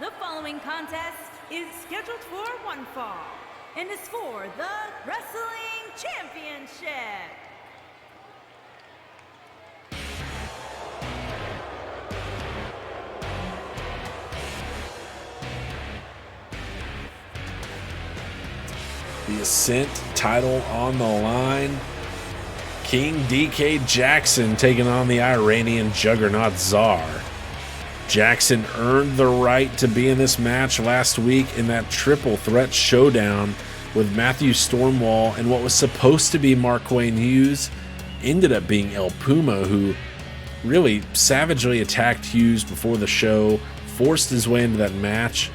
The following contest is scheduled for one fall and is for the Wrestling Championship. The Ascent title on the line. King DK Jackson taking on the Iranian juggernaut Czar. Jackson earned the right to be in this match last week in that triple threat showdown with Matthew Stormwall, and what was supposed to be Marquain Hughes ended up being El Puma, who really savagely attacked Hughes before the show, forced his way into that match,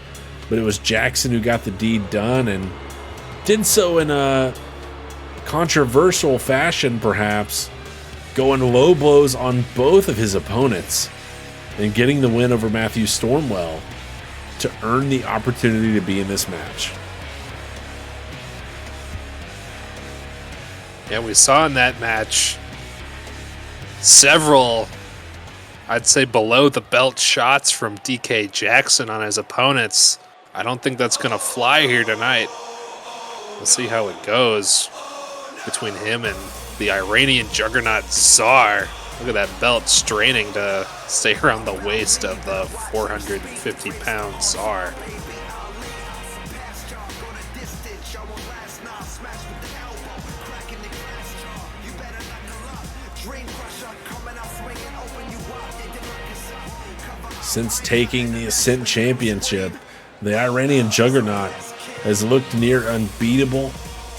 but it was Jackson who got the deed done, and did so in a controversial fashion, perhaps, going low blows on both of his opponents and getting the win over Matthew Stormwell to earn the opportunity to be in this match. Yeah, we saw in that match several, I'd say, below the belt shots from DK Jackson on his opponents. I don't think that's going to fly here tonight. We'll see how it goes between him and the Iranian juggernaut Czar. Look at that belt straining to stay around the waist of the 450-pound Czar. Since taking the Ascent Championship, the Iranian juggernaut has looked near unbeatable.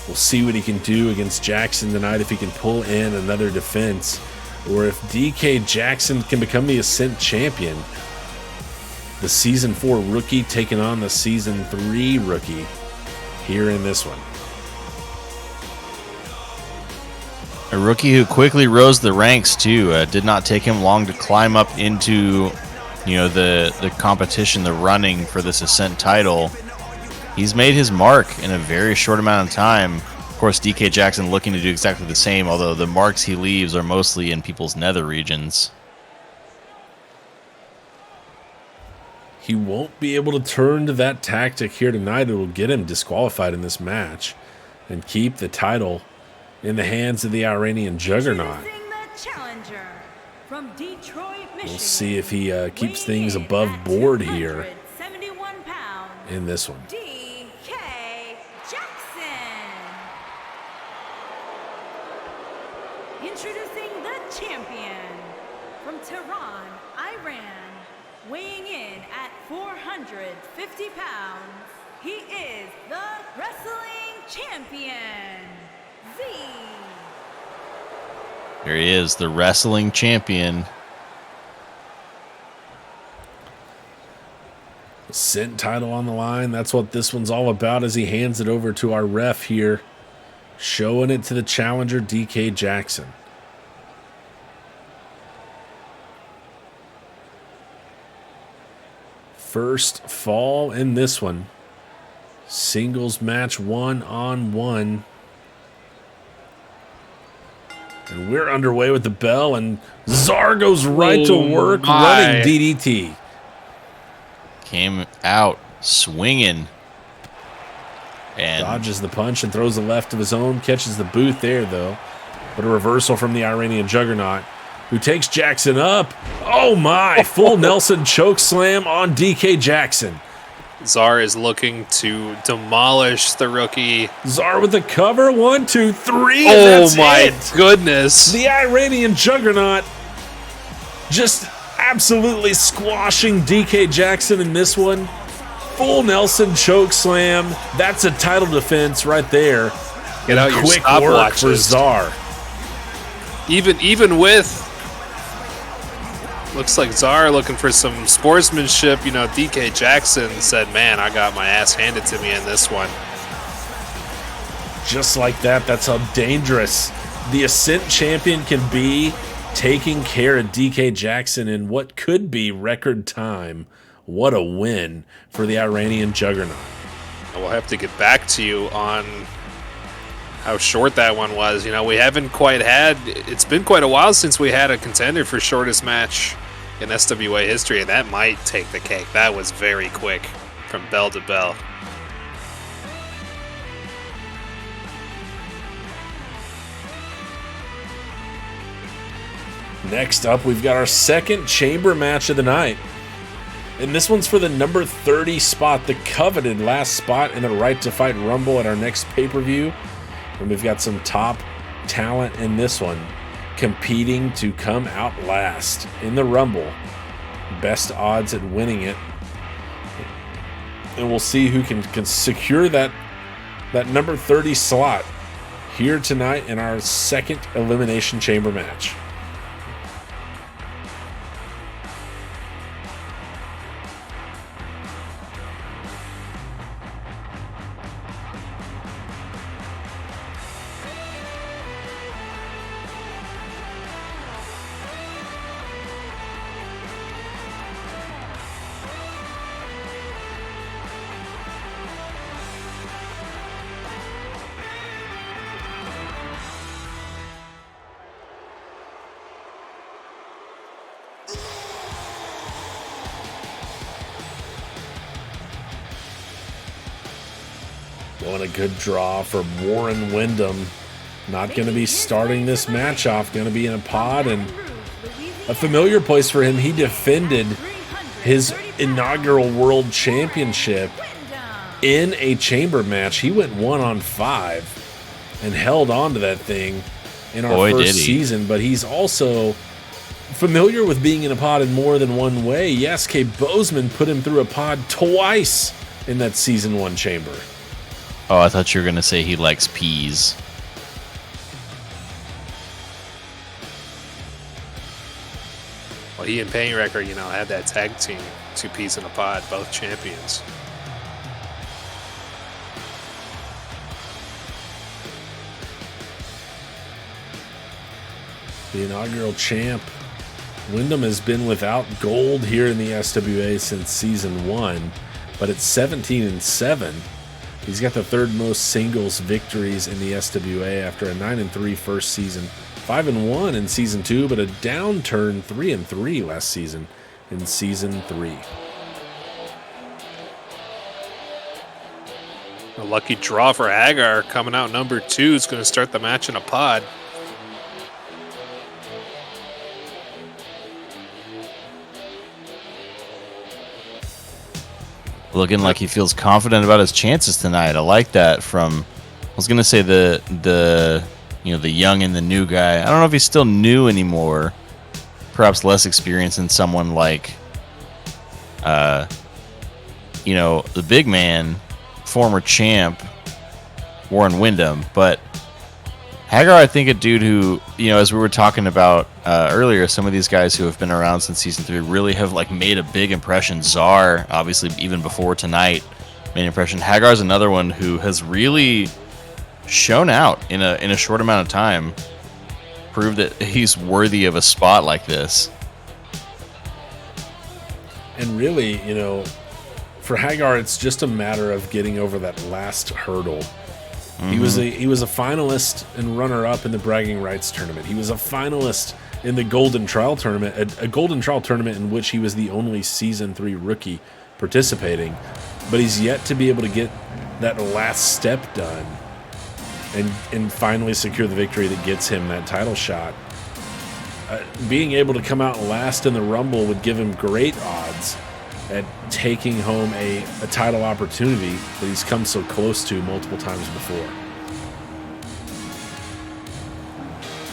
We'll see what he can do against Jackson tonight, if he can pull in another defense, or if DK Jackson can become the Ascent champion. The Season 4 rookie taking on the Season 3 rookie here in this one. A rookie who quickly rose the ranks too. Did not take him long to climb up into, the competition, the running for this Ascent title. He's made his mark in a very short amount of time. Of course, DK Jackson looking to do exactly the same, although the marks he leaves are mostly in people's nether regions. He won't be able to turn to that tactic here tonight. It will get him disqualified in this match and keep the title in the hands of the Iranian juggernaut. Introducing the challenger from Detroit, Michigan. We'll see if he keeps things above board here 271 pounds, in this one. DK Jackson. Introducing the champion from Tehran, Iran, weighing in at 450 pounds. He is the Wrestling Champion, Z. Here he is, the Wrestling Champion. Ascent title on the line. That's what this one's all about, as he hands it over to our ref here, showing it to the challenger, DK Jackson. First fall in this one. Singles match 1-on-1. And we're underway with the bell, and Czar goes right to work running DDT. Came out swinging. And dodges the punch and throws the left of his own. Catches the boot there, though. But a reversal from the Iranian juggernaut, who takes Jackson up. Oh, my. Full Nelson choke slam on DK Jackson. Czar is looking to demolish the rookie. Czar with the cover. 1, 2, 3. Oh That's my it. goodness. The Iranian juggernaut just absolutely squashing DK Jackson in this one. Full Nelson choke slam. That's a title defense right there. Get out your Quick work for stopwatches. Czar. Even with, looks like Czar looking for some sportsmanship. You know, DK Jackson said, man, I got my ass handed to me in this one. Just like that, that's how dangerous the Ascent champion can be, taking care of DK Jackson in what could be record time. What a win for the Iranian juggernaut. We'll have to get back to you on how short that one was. You know, we haven't quite had, it's been quite a while since we had a contender for shortest match in SWA history, and that might take the cake. That was very quick from bell to bell. Next up, we've got our second chamber match of the night. And this one's for the number 30 spot, the coveted last spot in the Right to Fight Rumble at our next pay-per-view. And we've got some top talent in this one competing to come out last in the Rumble. Best odds at winning it. And we'll see who can secure that number 30 slot here tonight in our second Elimination Chamber match. Going a good draw for Warren Wyndham. Not going to be starting this match off. Going to be in a pod, and a familiar place for him. He defended his inaugural World Championship in a chamber match. He went 1-on-5 and held on to that thing in our first season. But he's also familiar with being in a pod in more than one way. Yes, K. Bozeman put him through a pod twice in that Season 1 chamber. Oh, I thought you were going to say he likes peas. Well, he and Pain Wrecker, you know, had that tag team, 2 peas in a pod, both champions. The inaugural champ. Wyndham has been without gold here in the SWA since Season 1, but at 17-7. He's got the third most singles victories in the SWA after a 9-3 first season, 5-1 in Season 2, but a downturn 3-3 last season in Season 3. A lucky draw for Hagar coming out number 2 is going to start the match in a pod. Looking like he feels confident about his chances tonight. I like that from, I was gonna say the young and the new guy. I don't know if he's still new anymore. Perhaps less experience than someone like, the big man, former champ, Warren Wyndham. But Hagar, I think a dude who, as we were talking about earlier, some of these guys who have been around since Season 3 really have made a big impression. Czar, obviously, even before tonight, made an impression. Hagar's another one who has really shown out in a short amount of time, proved that he's worthy of a spot like this. And really, for Hagar, it's just a matter of getting over that last hurdle. Mm-hmm. He was a finalist and runner-up in the Bragging Rights tournament. He was a finalist in the Golden Trial tournament, a Golden Trial tournament in which he was the only Season 3 rookie participating. But he's yet to be able to get that last step done and finally secure the victory that gets him that title shot. Being able to come out last in the Rumble would give him great odds at taking home a title opportunity that he's come so close to multiple times before.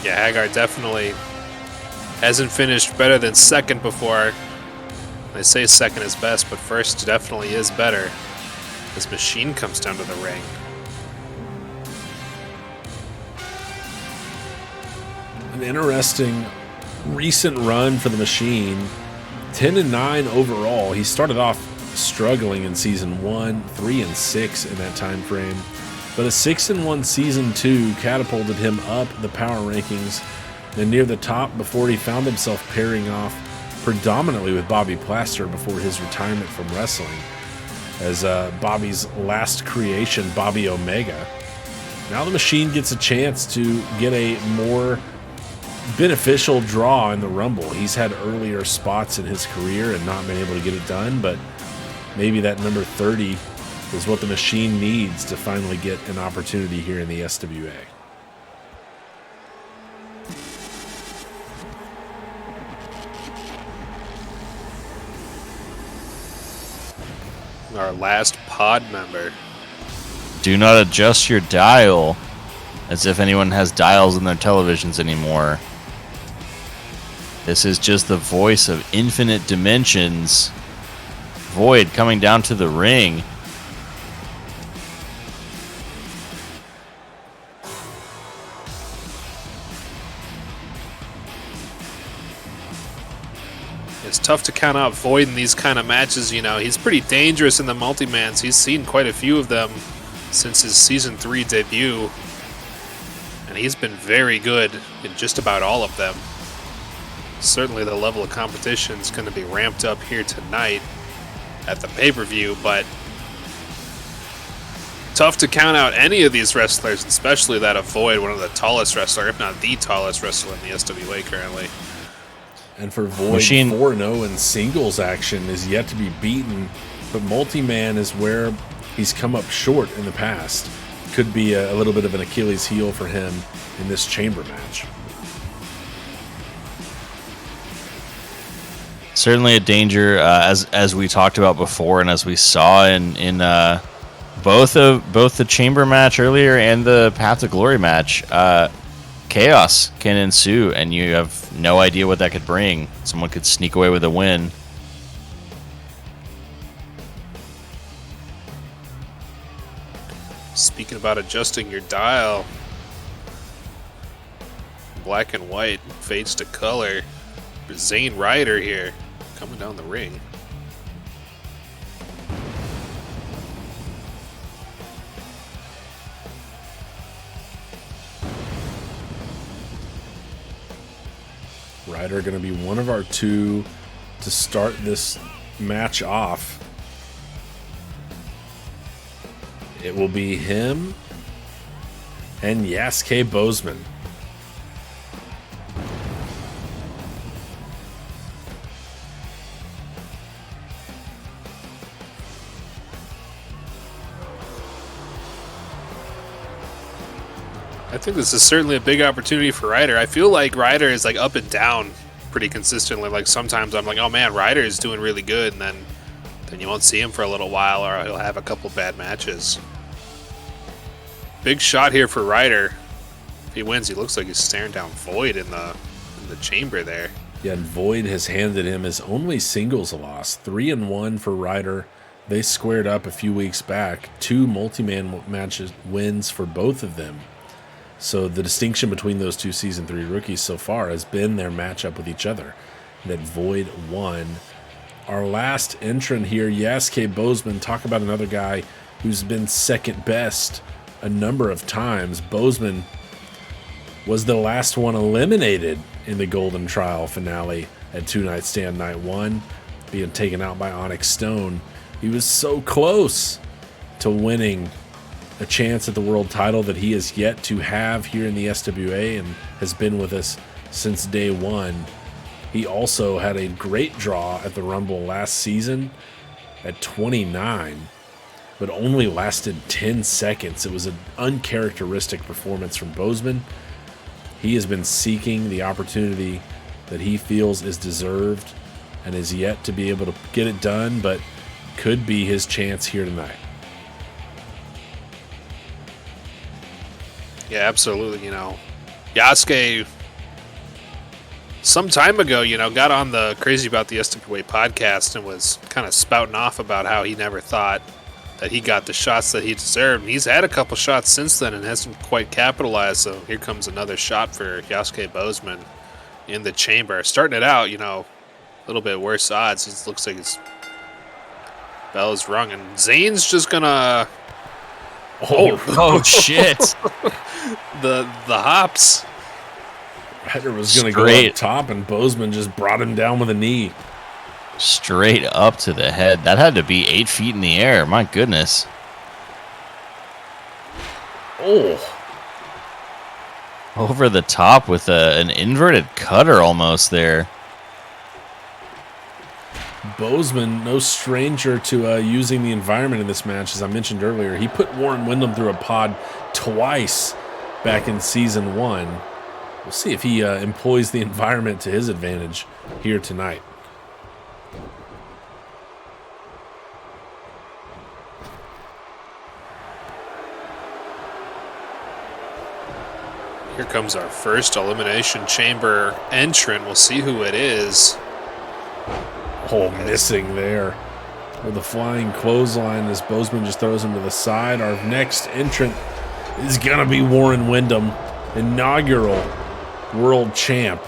Yeah, Hagar definitely hasn't finished better than second before. They say second is best, but first definitely is better. This Machine comes down to the ring. An interesting recent run for the Machine. 10-9 overall. He started off struggling in season 1, 3 and 6 in that time frame, but a 6-1 season 2 catapulted him up the power rankings and near the top before he found himself pairing off predominantly with Bobby Plaster before his retirement from wrestling as Bobby's last creation, Bobby Omega. Now the Machine gets a chance to get a more beneficial draw in the Rumble. He's had earlier spots in his career and not been able to get it done, but maybe that number 30 is what the Machine needs to finally get an opportunity here in the SWA. Our last pod member. Do not adjust your dial, as if anyone has dials in their televisions anymore. This is just the voice of infinite dimensions. Void coming down to the ring. It's tough to count out Void in these kind of matches, you know. He's pretty dangerous in the multi-mans. He's seen quite a few of them since his Season 3 debut. And he's been very good in just about all of them. Certainly the level of competition is going to be ramped up here tonight at the pay-per-view, but tough to count out any of these wrestlers, especially that of Void, one of the tallest wrestler, if not the tallest wrestler in the SWA currently. And for Void, Machine 4-0 in singles action is yet to be beaten, but multi-man is where he's come up short in the past. Could be a little bit of an Achilles heel for him in this chamber match. Certainly a danger, as we talked about before, and as we saw in both the chamber match earlier and the Path to Glory match. Chaos can ensue, and you have no idea what that could bring. Someone could sneak away with a win. Speaking about adjusting your dial, black and white fades to color. Zane Ryder here coming down the ring. Ryder going to be one of our two to start this match off. It will be him and Yasuke Bozeman. I think this is certainly a big opportunity for Ryder. I feel like Ryder is like up and down pretty consistently. Like sometimes I'm like, oh man, Ryder is doing really good, and then you won't see him for a little while, or he'll have a couple bad matches. Big shot here for Ryder. If he wins, he looks like he's staring down Void in the chamber there. Yeah, and Void has handed him his only singles loss. 3-1 for Ryder. They squared up a few weeks back. 2 multi-man matches wins for both of them. So the distinction between those two Season 3 rookies so far has been their matchup with each other. That Void won. Our last entrant here, Yasuke Bozeman. Talk about another guy who's been second best a number of times. Bozeman was the last one eliminated in the Golden Trial finale at 2 Night Stand Night 1, being taken out by Onyx Stone. He was so close to winning a chance at the world title that he has yet to have here in the SWA and has been with us since day one. He also had a great draw at the Rumble last season at 29, but only lasted 10 seconds. It was an uncharacteristic performance from Bozeman. He has been seeking the opportunity that he feels is deserved and is yet to be able to get it done, but could be his chance here tonight. Yeah, absolutely. Yasuke, some time ago, got on the Crazy About the SWA podcast and was kind of spouting off about how he never thought that he got the shots that he deserved. He's had a couple shots since then and hasn't quite capitalized, so here comes another shot for Yasuke Bozeman in the chamber. Starting it out, a little bit worse odds. It looks like his bell is rung, and Zane's just gonna... Oh shit. The hops. Ryder was going to go up top, and Bozeman just brought him down with a knee. Straight up to the head. That had to be 8 feet in the air. My goodness. Oh. Over the top with an inverted cutter almost there. Bozeman, no stranger to using the environment in this match, as I mentioned earlier. He put Warren Windham through a pod twice back in Season 1. We'll see if he employs the environment to his advantage here tonight. Here comes our first Elimination Chamber entrant. We'll see who it is. Oh, missing there with the flying clothesline as Bozeman just throws him to the side. Our next entrant is going to be Warren Windham, inaugural world champ.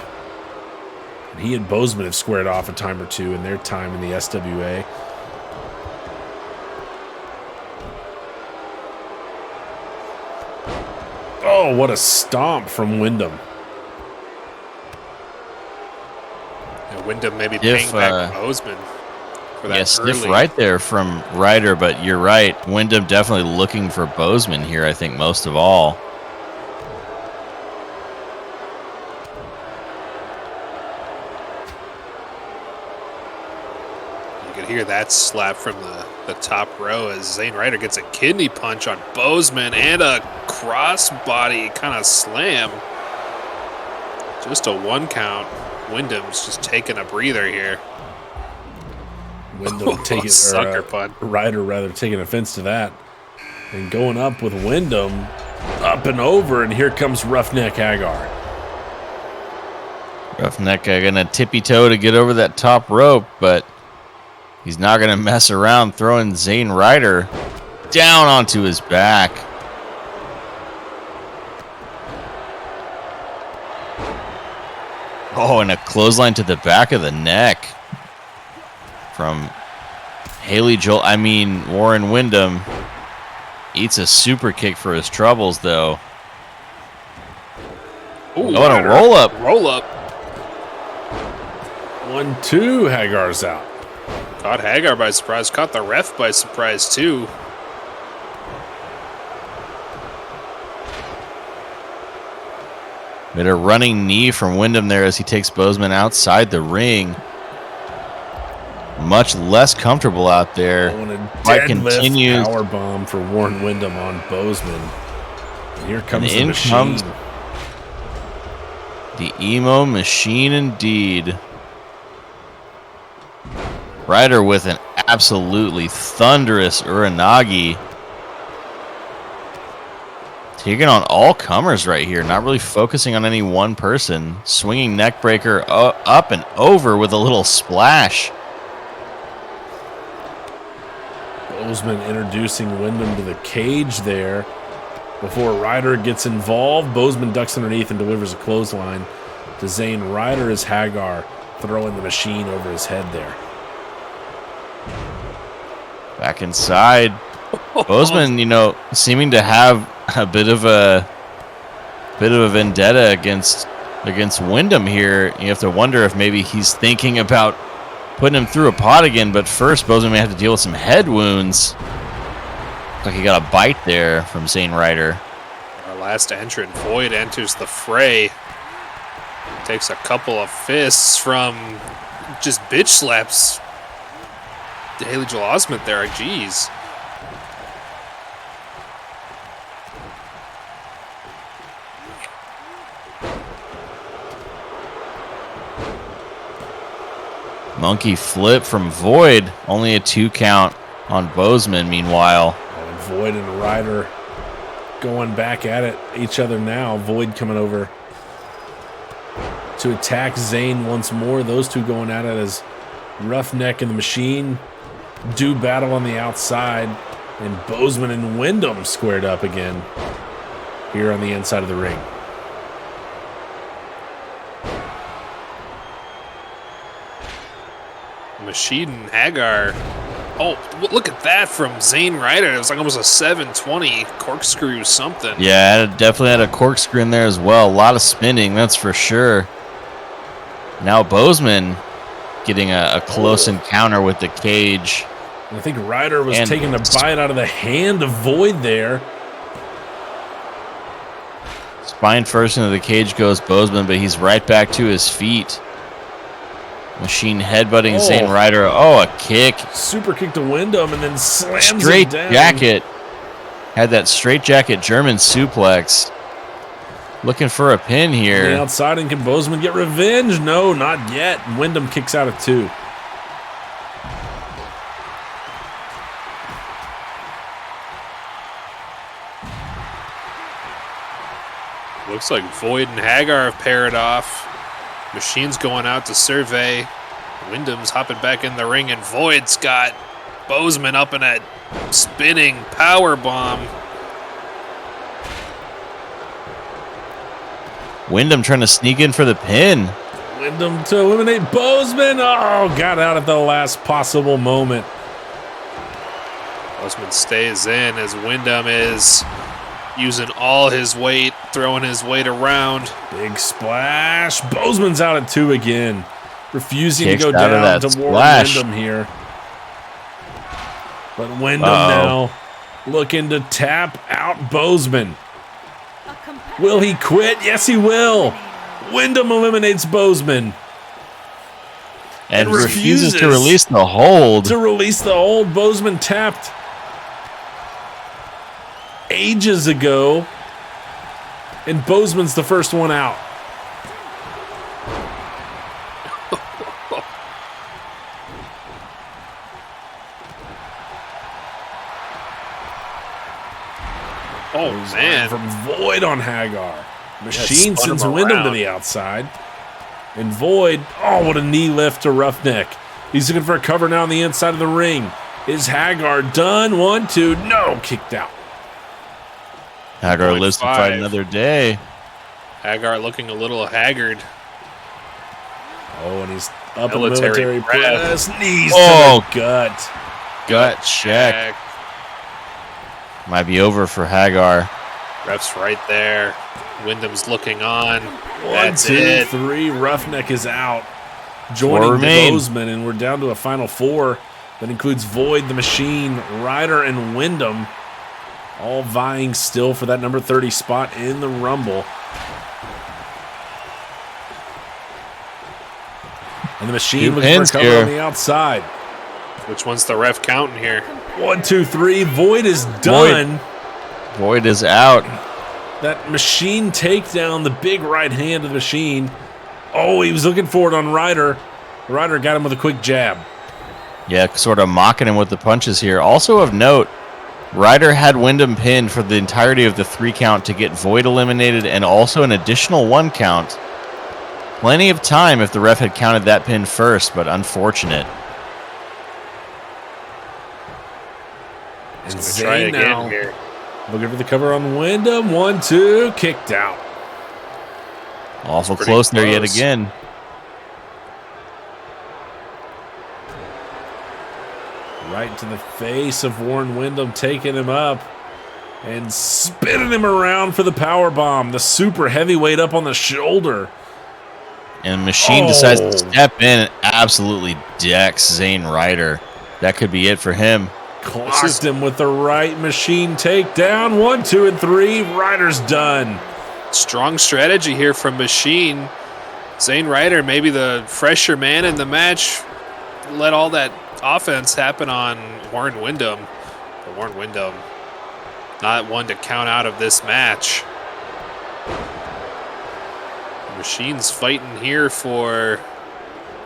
And he and Bozeman have squared off a time or two in their time in the SWA. Oh, what a stomp from Windham. Windham maybe paying back Bozeman for that. Yeah, stiff right there from Ryder, but you're right. Windham definitely looking for Bozeman here, I think, most of all. You could hear that slap from the top row as Zane Ryder gets a kidney punch on Bozeman and a crossbody kind of slam. Just a 1 count. Wyndham's just taking a breather here. Wyndham taking sucker punt. Ryder rather taking offense to that. And going up with Wyndham up and over, and here comes Roughneck Hagar. Roughneck gonna tippy toe to get over that top rope, but he's not gonna mess around, throwing Zane Ryder down onto his back. Oh, and a clothesline to the back of the neck from Warren Windham. Eats a super kick for his troubles, though. Ooh, oh, and a roll up. Roll up. 1-2, Hagar's out. Caught Hagar by surprise. Caught the ref by surprise, too. Bit a running knee from Windham there as he takes Bozeman outside the ring. Much less comfortable out there. Oh, and a deadlift power bomb for Warren Windham on Bozeman. And here comes the machine. The emo machine indeed. Ryder with an absolutely thunderous Uranagi. Taking on all comers right here, not really focusing on any one person. Swinging neckbreaker up and over with a little splash. Bozeman introducing Windham to the cage there. Before Ryder gets involved, Bozeman ducks underneath and delivers a clothesline to Zane Ryder as Hagar throwing the machine over his head there. Back inside. Bozeman, seeming to have a bit of a vendetta against Windham here. You have to wonder if maybe he's thinking about putting him through a pot again, but first Bozeman may have to deal with some head wounds. Looks like he got a bite there from Zane Ryder. Our last entrant, Void, enters the fray. Takes a couple of fists from just bitch slaps to Haley Joel Osment there. Jeez. Monkey flip from Void. Only a 2 count on Bozeman, meanwhile. And Void and Ryder going back at it, each other now. Void coming over to attack Zane once more. Those two going at it as Roughneck and the Machine do battle on the outside. And Bozeman and Wyndham squared up again here on the inside of the ring. Machine and Hagar. Oh, look at that from Zane Ryder. It was like almost a 720 corkscrew something. Yeah, it definitely had a corkscrew in there as well. A lot of spinning, that's for sure. Now Bozeman getting a close encounter with the cage. I think Ryder was And taking a bite out of the hand of Void there. Spine first into the cage goes Bozeman, but he's right back to his feet. Machine headbutting Zane Ryder. Oh, a kick. Super kick to Wyndham and then slams Straight him down. jacket. Had that straight jacket German suplex. Looking for a pin On the here. outside, and can Bozeman get revenge? No, not yet. Wyndham kicks out of 2. Looks like Void and Hagar have paired off. Machine's going out to survey. Wyndham's hopping back in the ring, and Void's got Bozeman up in a spinning power bomb. Wyndham trying to sneak in for the pin. Wyndham to eliminate Bozeman. Oh, got out at the last possible moment. Bozeman stays in as Wyndham is using all his weight, throwing his weight around. Big splash. Bozeman's out at 2 again. Refusing Kicks to go out of down that to Warren splash. Wyndham here. But Wyndham now looking to tap out Bozeman. Will he quit? Yes, he will. Wyndham eliminates Bozeman. And And refuses to refuses release the hold. To release the hold, Bozeman tapped ages ago. And Bozeman's the first one out. Oh, man. From Void on Hagar. Machine spun him sends Wyndham to around. the outside. And Void, oh, what a knee lift to Roughneck. He's looking for a cover now on the inside of the ring. Is Hagar done? 1, 2, no, kicked out. Hagar lives to fight 0.5. another day. Hagar looking a little haggard. Oh, and he's up Military in military press. press. Knees Oh. to the gut. Gut check. Might be over for Hagar. Ref's right there. Wyndham's looking on. 1, That's 2, it. 3. Roughneck is out. 4 Joining remain. Bozeman, and we're down to a final 4. That includes Void, the Machine, Ryder, and Wyndham. All vying still for that number 30 spot in the Rumble. And the Machine Two looking for a pins cover here. on the outside. Which one's the ref counting here? 1, 2, 3. Void is done. Void is out. That Machine takedown, the big right hand of the Machine. Oh, he was looking for it on Ryder. Ryder got him with a quick jab. Yeah, sort of mocking him with the punches here. Also of note, Ryder had Wyndham pinned for the entirety of the 3 count to get Void eliminated and also an additional 1 count. Plenty of time if the ref had counted that pin first, but unfortunate. And Let's try Zayn again now here. looking for the cover on Wyndham. 1, 2, kicked out. Awful pretty close there yet close. again. Right to the face of Warren Wyndham, taking him up and spinning him around for the power bomb. The super heavyweight up on the shoulder. And Machine decides to step in and absolutely decks Zane Ryder. That could be it for him. Clocked him with the right Machine takedown. 1, 2, and 3. Ryder's done. Strong strategy here from Machine. Zane Ryder, maybe the fresher man in the match, let all that offense happen on Warren Wyndham. But Warren Wyndham, not one to count out of this match. Machine's fighting here for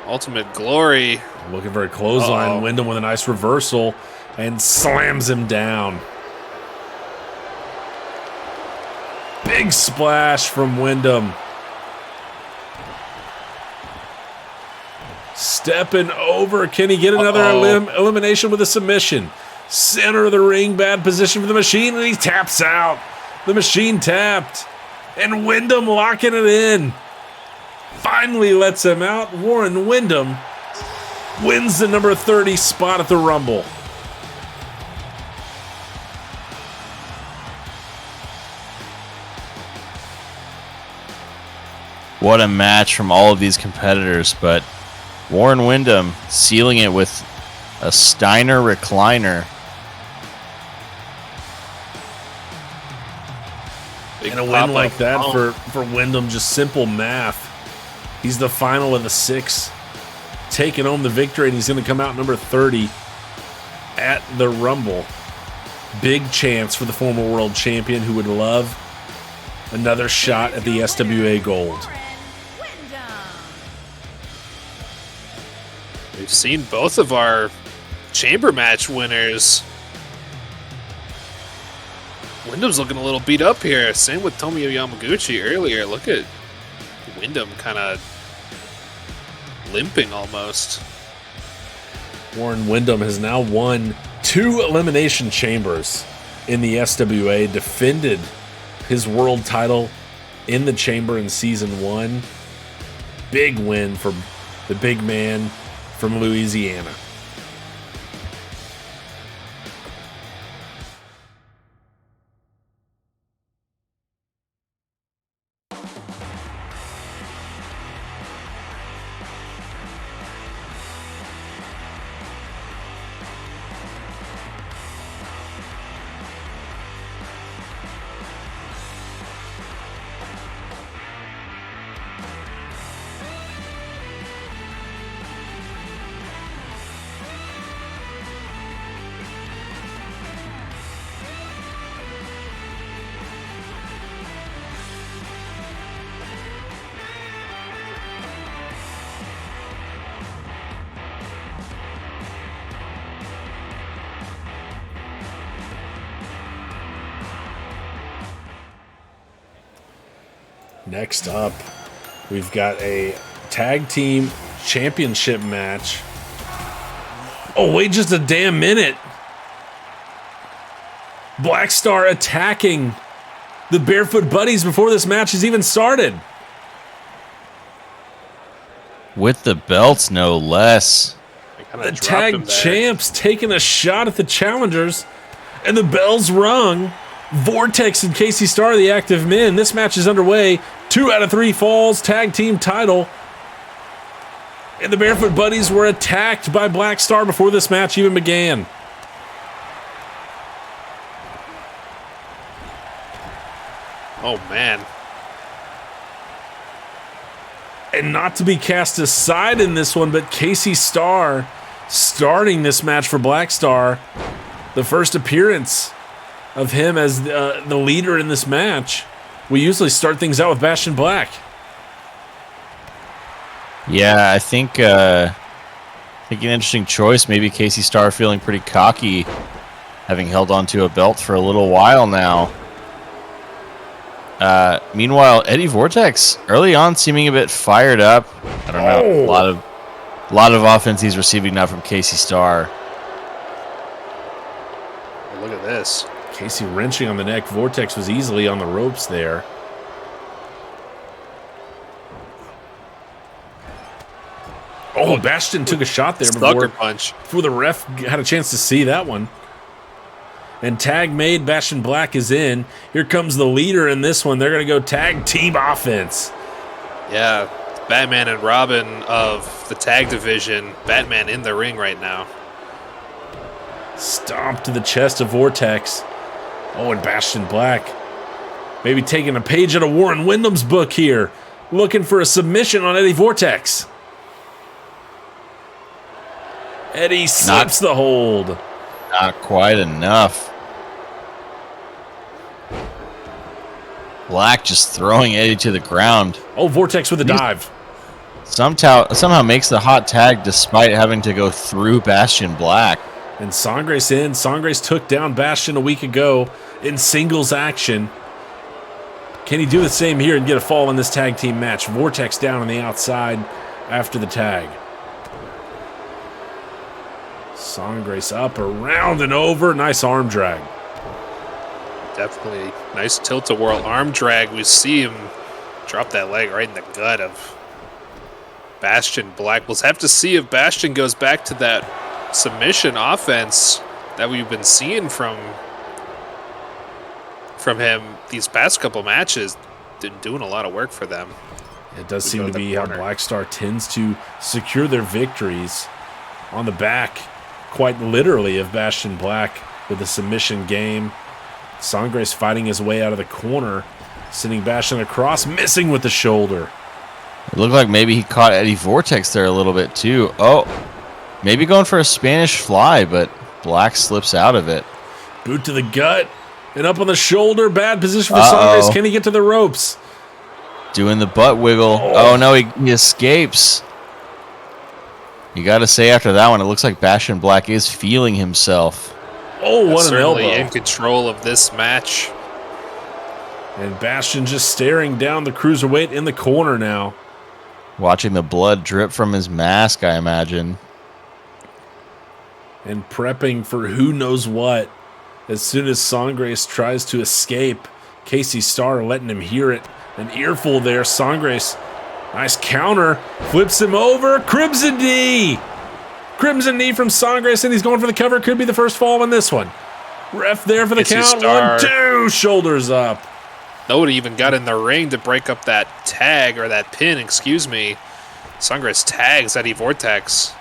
Ultimate Glory. Looking for a clothesline. Wyndham with a nice reversal and slams him down. Big splash from Wyndham. Stepping over. Can he get another elimination with a submission? Center of the ring. Bad position for the Machine, and he taps out. The Machine tapped. And Wyndham locking it in. Finally lets him out. Warren Wyndham wins the number 30 spot at the Rumble. What a match from all of these competitors, but Warren Wyndham sealing it with a Steiner recliner. And a win like that for Wyndham, just simple math. He's the final of the 6, taking home the victory, and he's going to come out number 30 at the Rumble. Big chance for the former world champion, who would love another shot at the SWA Gold. We've seen both of our chamber match winners. Wyndham's looking a little beat up here. Same with Tomoyo Yamaguchi earlier. Look at Wyndham kind of limping almost. Warren Wyndham has now won 2 elimination chambers in the SWA, defended his world title in the chamber in season 1. Big win for the big man from Louisiana. Next up, we've got a tag team championship match. Oh, wait just a damn minute. Black Star attacking the Barefoot Buddies before this match has even started. With the belts, no less. The tag champs taking a shot at the challengers, and the bell's rung. Vortex and Casey Starr, the active men. This match is underway. 2 out of 3 falls, tag team title. And the Barefoot Buddies were attacked by Black Star before this match even began. Oh, man. And not to be cast aside in this one, but Casey Starr starting this match for Black Star. The first appearance of him as the leader in this match. We usually start things out with Bastion Black. Yeah, I think an interesting choice. Maybe Casey Starr feeling pretty cocky, having held onto a belt for a little while now. Meanwhile, Eddie Vortex early on seeming a bit fired up. I don't know, a lot of offense he's receiving now from Casey Starr. Look at this. Casey wrenching on the neck. Vortex was easily on the ropes there. Oh, Bastion took a shot there before the ref had a chance to see that one. And tag made. Bastion Black is in. Here comes the leader in this one. They're going to go tag team offense. Yeah, Batman and Robin of the tag division. Batman in the ring right now. Stomp to the chest of Vortex. Oh, and Bastion Black maybe taking a page out of Warren Wyndham's book here. Looking for a submission on Eddie Vortex. Eddie slips the hold. Not quite enough. Black just throwing Eddie to the ground. Oh, Vortex with a dive. Somehow makes the hot tag despite having to go through Bastion Black. And Sangres in. Sangres took down Bastion a week ago in singles action. Can he do the same here and get a fall in this tag team match? Vortex down on the outside after the tag. Sangres up, around and over. Nice arm drag. Definitely nice tilt-a-whirl arm drag. We see him drop that leg right in the gut of Bastion Black. We'll have to see if Bastion goes back to that submission offense that we've been seeing from him these past couple matches. Been doing a lot of work for them. It does seem to be how Black Star tends to secure their victories on the back, quite literally, of Bastion Black with the submission game. Sangres fighting his way out of the corner, sending Bastion across, missing with the shoulder. It looked like maybe he caught Eddie Vortex there a little bit too. Oh, maybe going for a Spanish fly, but Black slips out of it. Boot to the gut and up on the shoulder. Bad position for Sangres. Can he get to the ropes? Doing the butt wiggle. Oh no, he escapes. You got to say after that one, it looks like Bastion Black is feeling himself. Oh, what an elbow. Certainly in control of this match. And Bastion just staring down the cruiserweight in the corner now. Watching the blood drip from his mask, I imagine. And prepping for who knows what. As soon as Sangres tries to escape, Casey Starr letting him hear it. An earful there. Sangres, nice counter. Flips him over. Crimson knee. Crimson knee from Sangres, and he's going for the cover. Could be the first fall in this one. Ref there for the count. Starr. 1, 2. Shoulders up. Nobody even got in the ring to break up that tag, or that pin, excuse me. Sangres tags Eddie Vortex.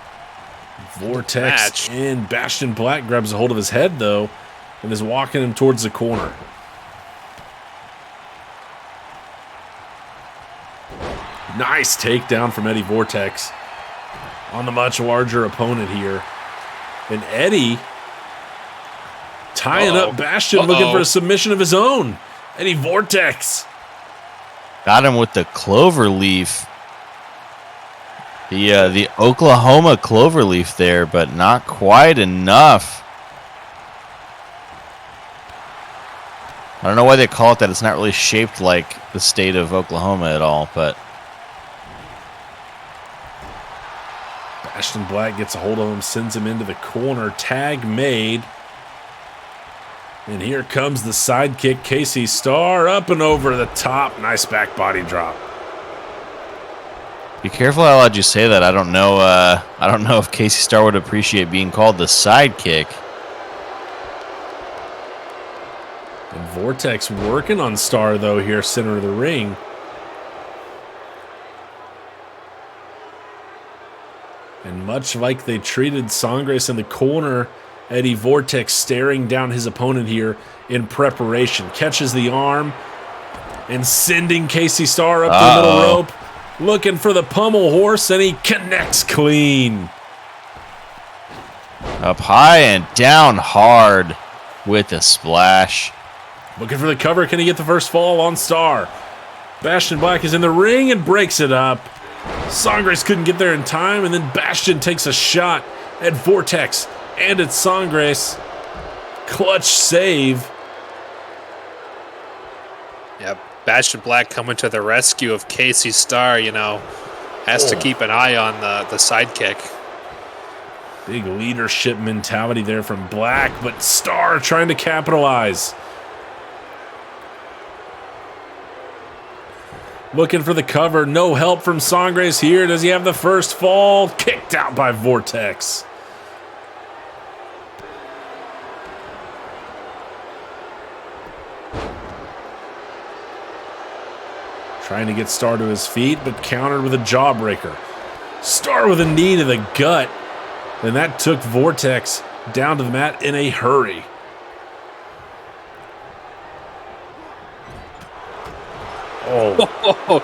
Vortex and Bastion Black grabs a hold of his head, though, and is walking him towards the corner. Nice takedown from Eddie Vortex on the much larger opponent here. And Eddie tying up Bastion, looking for a submission of his own. Eddie Vortex. Got him with the clover leaf. The Oklahoma clover leaf there, but not quite enough. I don't know why they call it that. It's not really shaped like the state of Oklahoma at all, but Bastion Black gets a hold of him, sends him into the corner. Tag made. And here comes the sidekick, Casey Starr, up and over the top. Nice back body drop. be careful how loud you say that. I don't know if Casey Starr would appreciate being called the sidekick. And Vortex working on Starr, though, here, center of the ring. And much like they treated Sangres in the corner, Eddie Vortex staring down his opponent here in preparation. Catches the arm and sending Casey Starr up the middle rope. Looking for the pommel horse, and he connects clean. Up high and down hard with a splash. Looking for the cover. Can he get the first fall on Starr? Bastion Black is in the ring and breaks it up. Sangres couldn't get there in time, and then Bastion takes a shot at Vortex and at Sangres. Clutch save. Yep, Bastion Black coming to the rescue of Casey Starr, has to keep an eye on the sidekick. Big leadership mentality there from Black, but Starr trying to capitalize. Looking for the cover. No help from Sangres here. Does he have the first fall? Kicked out by Vortex. Trying to get Starr to his feet, but countered with a jawbreaker. Starr with a knee to the gut. And that took Vortex down to the mat in a hurry. A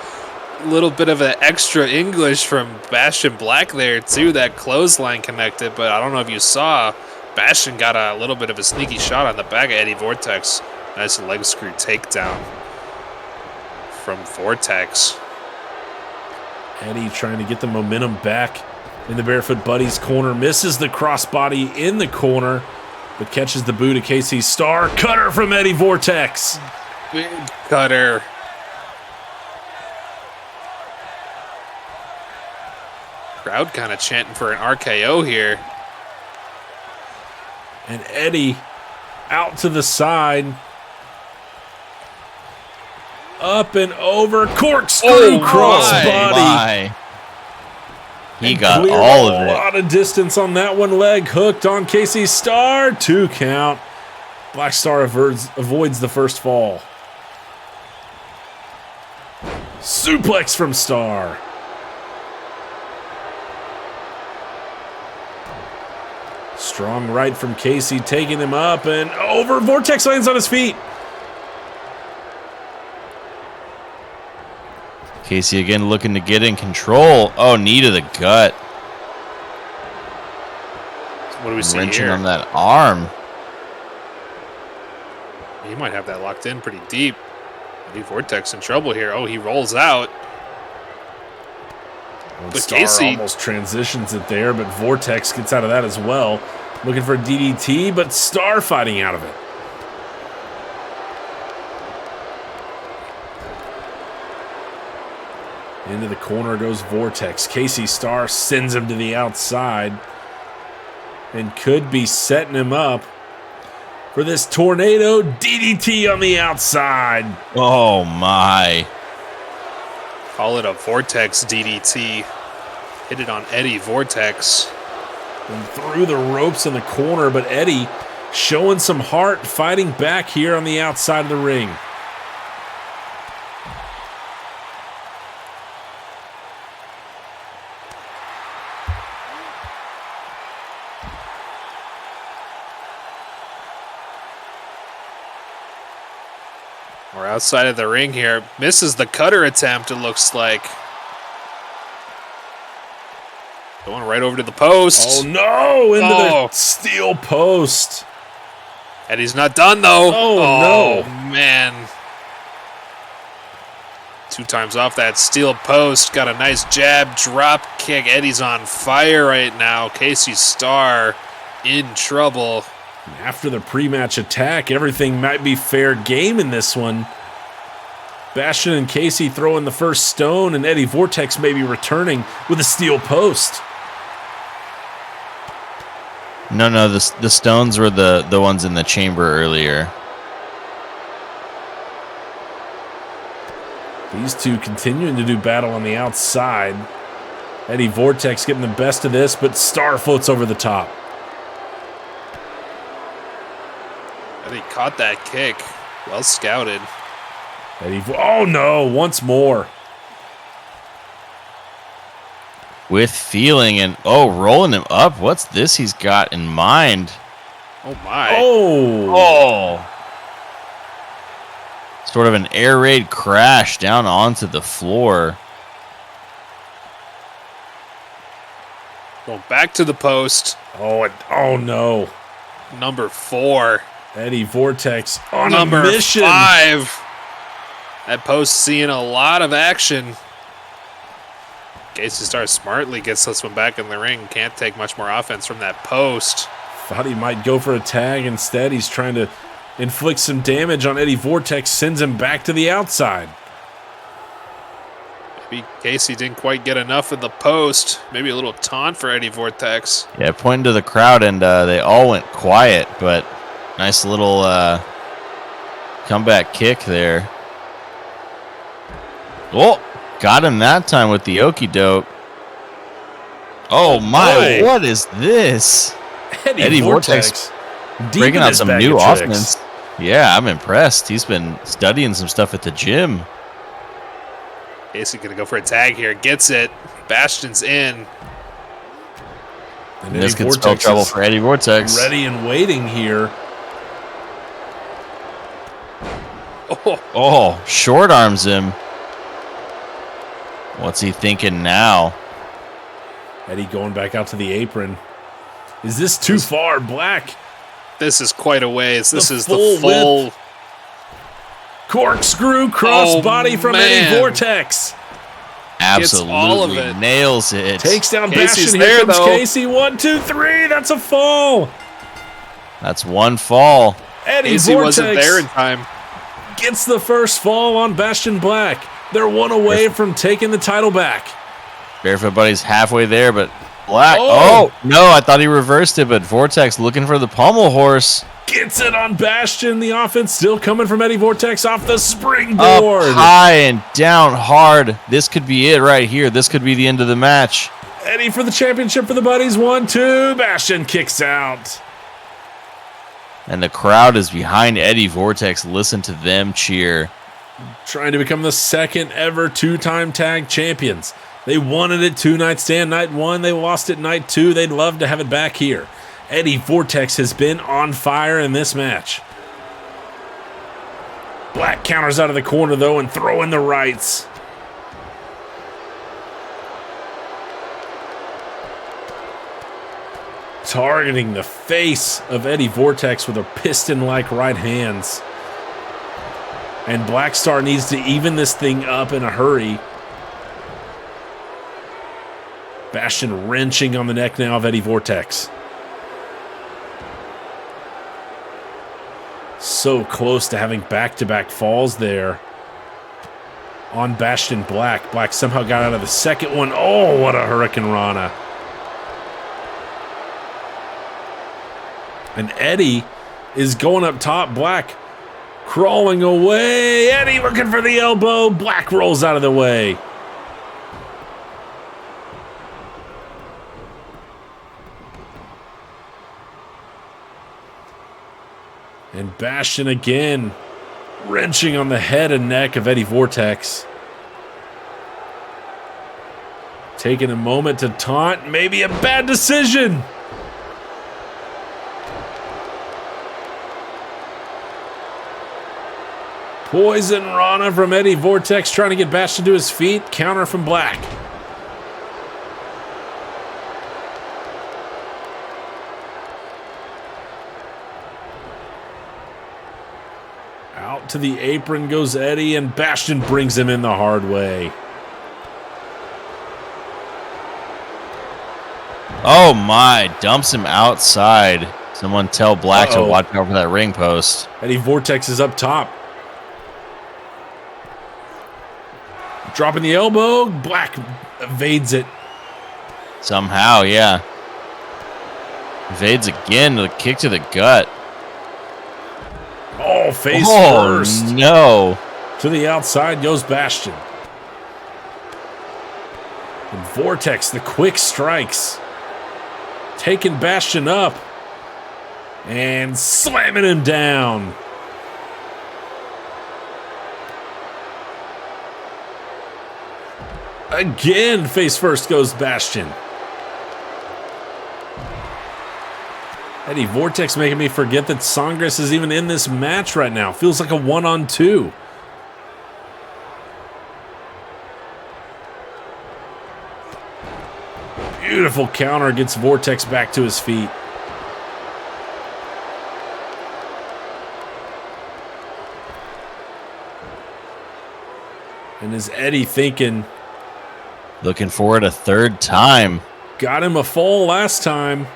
little bit of an extra English from Bastion Black there, too. That clothesline connected, but I don't know if you saw, Bastion got a little bit of a sneaky shot on the back of Eddie Vortex. Nice leg screw takedown from Vortex. Eddie trying to get the momentum back in the Barefoot Buddies corner. Misses the crossbody in the corner, but catches the boot of Casey Starr. Cutter from Eddie Vortex. Big cutter. Crowd kind of chanting for an RKO here. And Eddie out to the side. Up and over. Corkscrew crossbody. He got all of it. A lot of distance on that one. Leg hooked on Casey Starr. 2 count. Black Star avoids the first fall. Suplex from Starr. Strong right from Casey, taking him up and over. Vortex lands on his feet. Casey again looking to get in control. Oh, knee to the gut. What do we see Wrenching here? on that arm. He might have that locked in pretty deep. Eddie Vortex in trouble here. Oh, he rolls out. But Starr Casey almost transitions it there, but Vortex gets out of that as well. Looking for a DDT, but Starr fighting out of it. Into the corner goes Vortex. Casey Starr sends him to the outside and could be setting him up for this tornado DDT on the outside. Oh, my. call it a Vortex DDT. Hit it on Eddie Vortex. And through the ropes in the corner, but Eddie showing some heart, fighting back here on the outside of the ring. We're outside of the ring here. Misses the cutter attempt, it looks like. Going right over to the post. Oh, no! Into the steel post. Eddie's not done, though. Oh, no. Man. 2 times off that steel post. Got a nice jab, drop kick. Eddie's on fire right now. Casey Starr in trouble. After the pre-match attack, everything might be fair game in this one. Bastion and Casey throwing the first stone, and Eddie Vortex maybe returning with a steel post. No, the stones were the ones in the chamber earlier. These two continuing to do battle on the outside. Eddie Vortex getting the best of this, but Starr floats over the top. Eddie caught that kick. Well scouted. Oh no, once more. With feeling and, rolling him up. What's this he's got in mind? Oh my. Oh. Sort of an air raid crash down onto the floor. Going back to the post. Oh no. Number 4. Eddie Vortex on Number a mission. 5. That post seeing a lot of action. Casey Starr smartly gets this one back in the ring. Can't take much more offense from that post. Thought he might go for a tag. Instead, he's trying to inflict some damage on Eddie Vortex. Sends him back to the outside. Maybe Casey didn't quite get enough of the post. Maybe a little taunt for Eddie Vortex. Yeah, pointing to the crowd, and they all went quiet, but nice little comeback kick there. Oh, got him that time with the okie doke. Oh my, what is this? Eddie Vortex breaking out some new offense. Yeah, I'm impressed. He's been studying some stuff at the gym. Casey gonna go for a tag here. Gets it. Bastion's in. And this could spell trouble for Eddie Vortex. Ready and waiting here. Oh, short arms him. What's he thinking now? Eddie going back out to the apron. Is this too far, Black? This is quite a ways. This is the full full width. Corkscrew crossbody from Eddie Vortex. Absolutely all of it. nails it. Takes down Casey's Bastion. Here there, comes though. Casey. 1, 2, 3. That's a fall. That's one fall. Eddie Casey Vortex wasn't there in time. gets the first fall on Bastion Black. They're one away from taking the title back. Barefoot Buddy's halfway there, but Black. Oh. Oh, no, I thought he reversed it, but Vortex looking for the pommel horse. Gets it on Bastion. The offense still coming from Eddie Vortex off the Up springboard. high and down hard. This could be it right here. This could be the end of the match. Eddie for the championship for the Buddies. 1, 2. Bastion kicks out. And the crowd is behind Eddie Vortex. Listen to them cheer. Trying to become the second ever two-time tag champions. They won it at 2 Night Stand night 1. They lost it night 2. They'd love to have it back here. Eddie Vortex has been on fire in this match. Black counters out of the corner, though, and throwing the rights. Targeting the face of Eddie Vortex with a piston-like right hands. And Black Star needs to even this thing up in a hurry. Bastion wrenching on the neck now of Eddie Vortex. So close to having back-to-back falls there on Bastion Black. Black somehow got out of the second one. Oh, what a Hurricane Rana. And Eddie is going up top. Black crawling away. Eddie looking for the elbow. Black rolls out of the way. And Bastion again, wrenching on the head and neck of Eddie Vortex. Taking a moment to taunt. Maybe a bad decision. Poison Rana from Eddie Vortex trying to get Bastion to his feet. Counter from Black. Out to the apron goes Eddie, and Bastion brings him in the hard way. Oh my, dumps him outside. Someone tell Black to Uh-oh. watch out for that ring post. Eddie Vortex is up top. Dropping the elbow. Black evades it. Somehow, yeah. Evades again with a kick to the gut. Oh, face Oh, first. no. To the outside goes Bastion. And Vortex, the quick strikes. Taking Bastion up. And slamming him down. Again, face first goes Bastion. Eddie Vortex making me forget that Sangres is even in this match right now. Feels like a 1-on-2. Beautiful counter gets Vortex back to his feet. And is Eddie thinking, Looking for it a third time. got him a fall last time.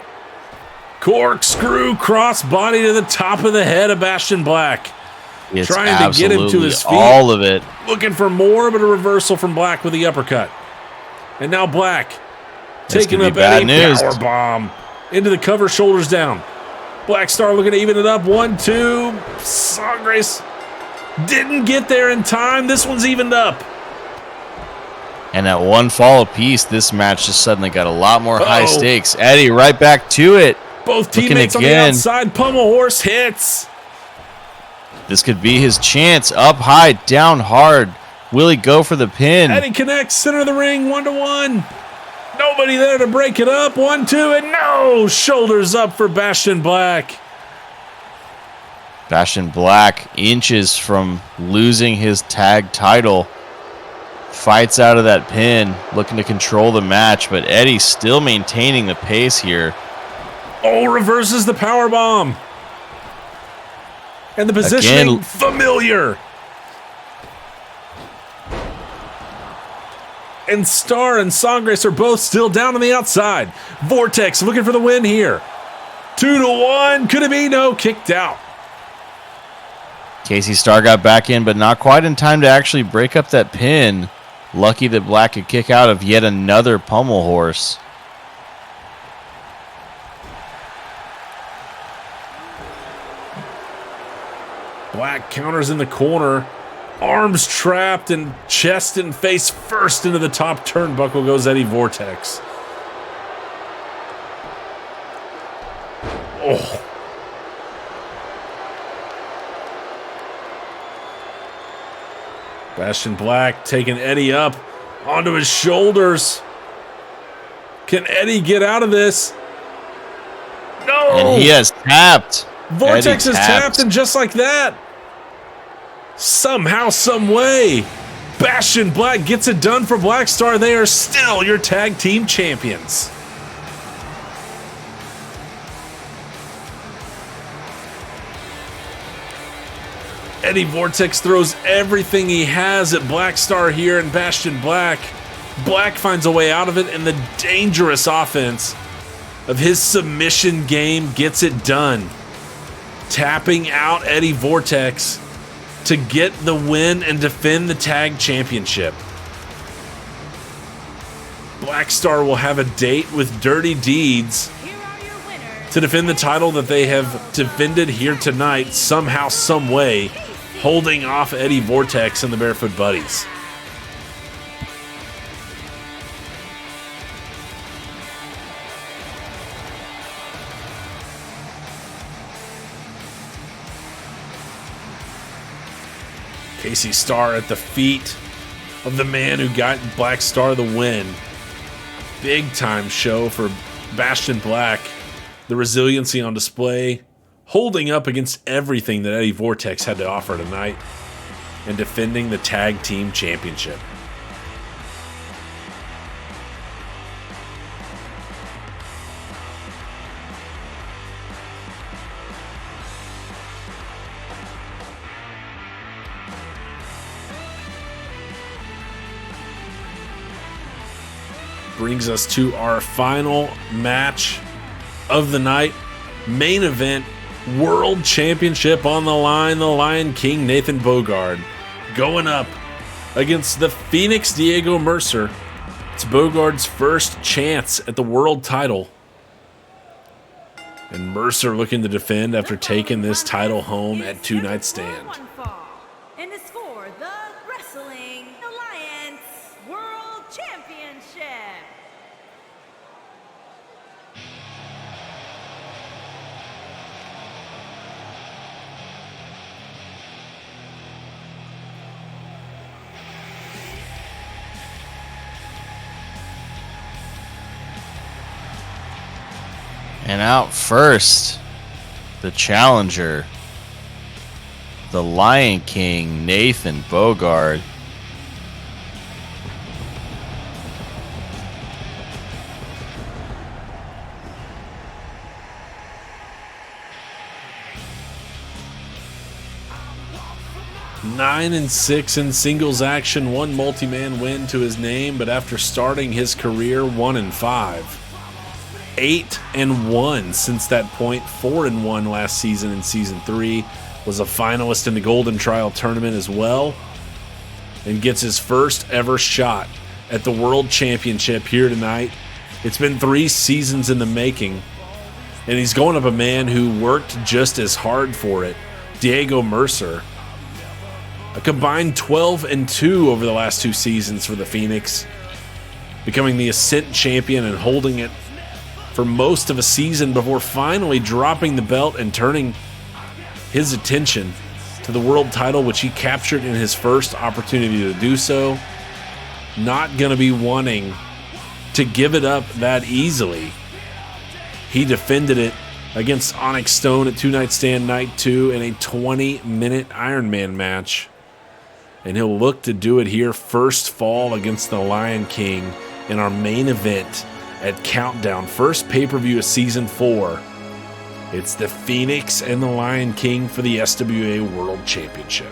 Corkscrew crossbody to the top of the head of Bastion Black. It's Trying to get him to absolutely his feet. all of it. Looking for more, but a reversal from Black with the uppercut. And now Black This taking could be up bad Eddie, news. power bomb into the cover, shoulders down. Black Star looking to even it up. 1, 2. Sangres didn't get there in time. This one's evened up. And at one fall apiece, this match just suddenly got a lot more high Uh-oh. stakes. Eddie right back to it. Both Looking teammates on the again. outside. Pummel horse hits. This could be his chance. Up high, down hard. Will he go for the pin? Eddie connects, center of the ring, 1-to-1. Nobody there to break it up. 1, 2, and no! Shoulders up for Bastion Black. Bastion Black inches from losing his tag title. Fights out of that pin, looking to control the match, but Eddie still maintaining the pace here. Oh, reverses the power bomb. And the positioning Again. familiar. and Star and Songgrace are both still down on the outside. Vortex looking for the win here. 2-1. Could it be? No, kicked out. Casey Star got back in, but not quite in time to actually break up that pin. Lucky that Black could kick out of yet another pommel horse. Black counters in the corner. Arms trapped and chest and face first into the top turnbuckle goes Eddie Vortex. Oh. Bastion Black taking Eddie up onto his shoulders. Can Eddie get out of this? No! And he has tapped. Vortex Eddie is tapped, and just like that, somehow, some way, Bastion Black gets it done for Black Star. They are still your tag team champions. Eddie Vortex throws everything he has at Black Star here, and Bastion Black. Black finds a way out of it, and the dangerous offense of his submission game gets it done. Tapping out Eddie Vortex to get the win and defend the tag championship. Black Star will have a date with Dirty Deeds to defend the title that they have defended here tonight, somehow, some way, holding off Eddie Vortex and the Barefoot Buddies. Casey Star at the feet of the man who got Black Star the win. Big time show for Bastion Black. The resiliency on display, holding up against everything that Eddie Vortex had to offer tonight, and defending the tag team championship. Brings us to our final match of the night. Main event, World Championship on the line. The Lion King, Nathan Bogard, going up against the Phoenix, Diego Mercer. It's Bogard's first chance at the world title. And Mercer looking to defend after taking this title home at Two Night Stand. And it's for the Wrestling Alliance World Championship. And out first, the challenger, the Lion King, Nathan Bogard. Nine and 6 in singles action, one multi-man win to his name, but after starting his career 1-5. 8-1 since that point, 4-1 last season in season 3, was a finalist in the Golden Trial Tournament as well, and gets his first ever shot at the World Championship here tonight. It's been 3 seasons in the making, and he's going up a man who worked just as hard for it, Diego Mercer. A combined 12-2 over the last 2 seasons for the Phoenix, becoming the Ascent champion and holding it for most of a season before finally dropping the belt and turning his attention to the world title, which he captured in his first opportunity to do so. Not going to be wanting to give it up that easily. He defended it against Onyx Stone at Two Night Stand Night 2 in a 20-minute Iron Man match. And he'll look to do it here first fall against the Lion King in our main event at Countdown, first pay-per-view of Season 4. It's the Phoenix and the Lion King for the SWA World Championship.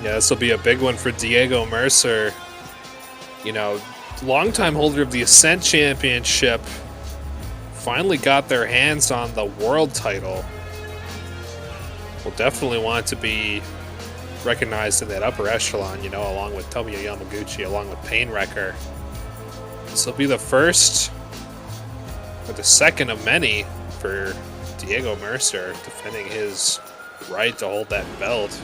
Yeah, this will be a big one for Diego Mercer. You know, longtime holder of the Ascent Championship. Finally got their hands on the world title. Will definitely want to be recognized in that upper echelon, you know, along with Tomoyo Yamaguchi, along with Painwrecker. This will be the first, or the second of many, for Diego Mercer defending his right to hold that belt.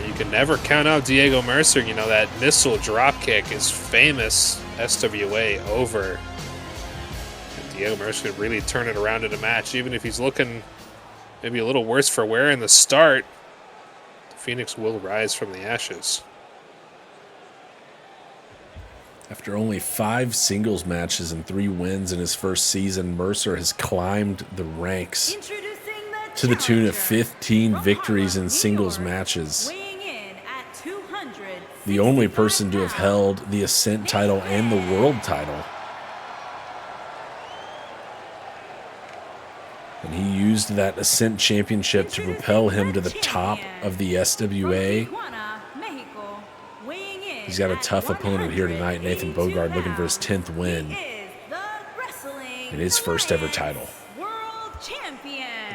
You can never count out Diego Mercer. You know, that missile dropkick is famous SWA over. And Diego Mercer could really turn it around in a match, even if he's looking maybe a little worse for wear in the start. The Phoenix will rise from the ashes. After only 5 singles matches and 3 wins in his first season, Mercer has climbed the ranks to the tune of 15 victories in singles matches. The only person to have held the Ascent title and the world title. And he used that Ascent championship to propel him to the top of the SWA. He's got a tough opponent here tonight, Nathan Bogard, looking for his 10th win in his first ever title.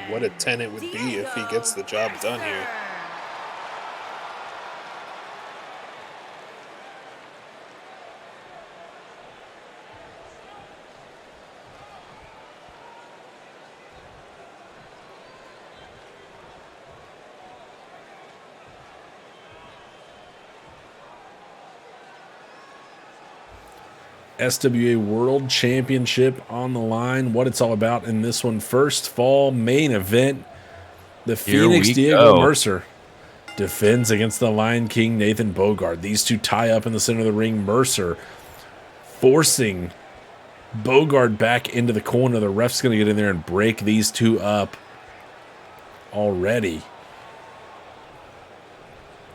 What a 10 it would be if he gets the job done here. SWA World Championship on the line. What it's all about in this one. First fall main event. The Phoenix Diego Mercer defends against the Lion King Nathan Bogard. These two tie up in the center of the ring. Mercer forcing Bogard back into the corner. The ref's going to get in there and break these two up already.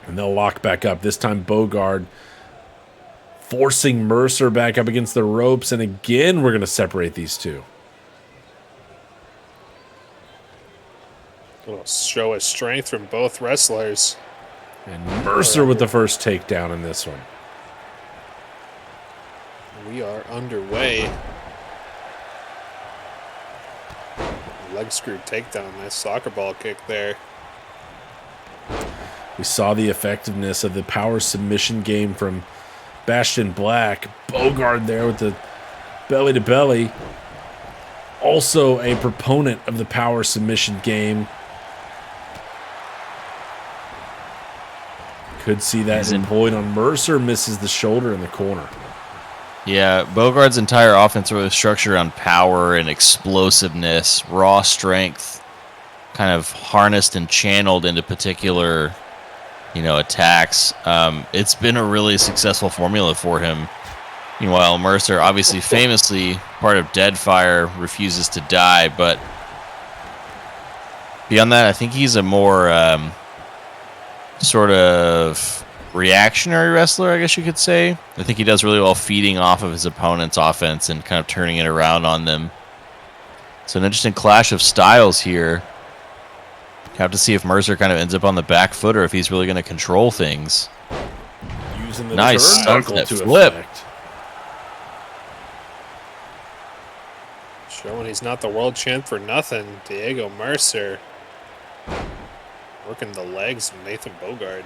And they'll lock back up. This time Bogard forcing Mercer back up against the ropes, and again we're going to separate these two. A little show of strength from both wrestlers. And Mercer with the first takedown in this one. We are underway. Leg screw takedown, nice soccer ball kick there. We saw the effectiveness of the power submission game from Bastion Black. Bogard there with the belly to belly. Also a proponent of the power submission game. Could see that employed on Mercer. Misses the shoulder in the corner. Yeah, Bogard's entire offense was structured around power and explosiveness, raw strength, kind of harnessed and channeled into particular, attacks. It's been a really successful formula for him. Meanwhile, Mercer, obviously famously part of Deadfire, refuses to die, but beyond that, I think he's a more sort of reactionary wrestler, I guess you could say. I think he does really well feeding off of his opponent's offense and kind of turning it around on them. So an interesting clash of styles here. Have to see if Mercer kind of ends up on the back foot or if he's really going to control things. Using the nice turnbuckle to flip. Effect. Showing he's not the world champ for nothing. Diego Mercer working the legs of Nathan Bogard.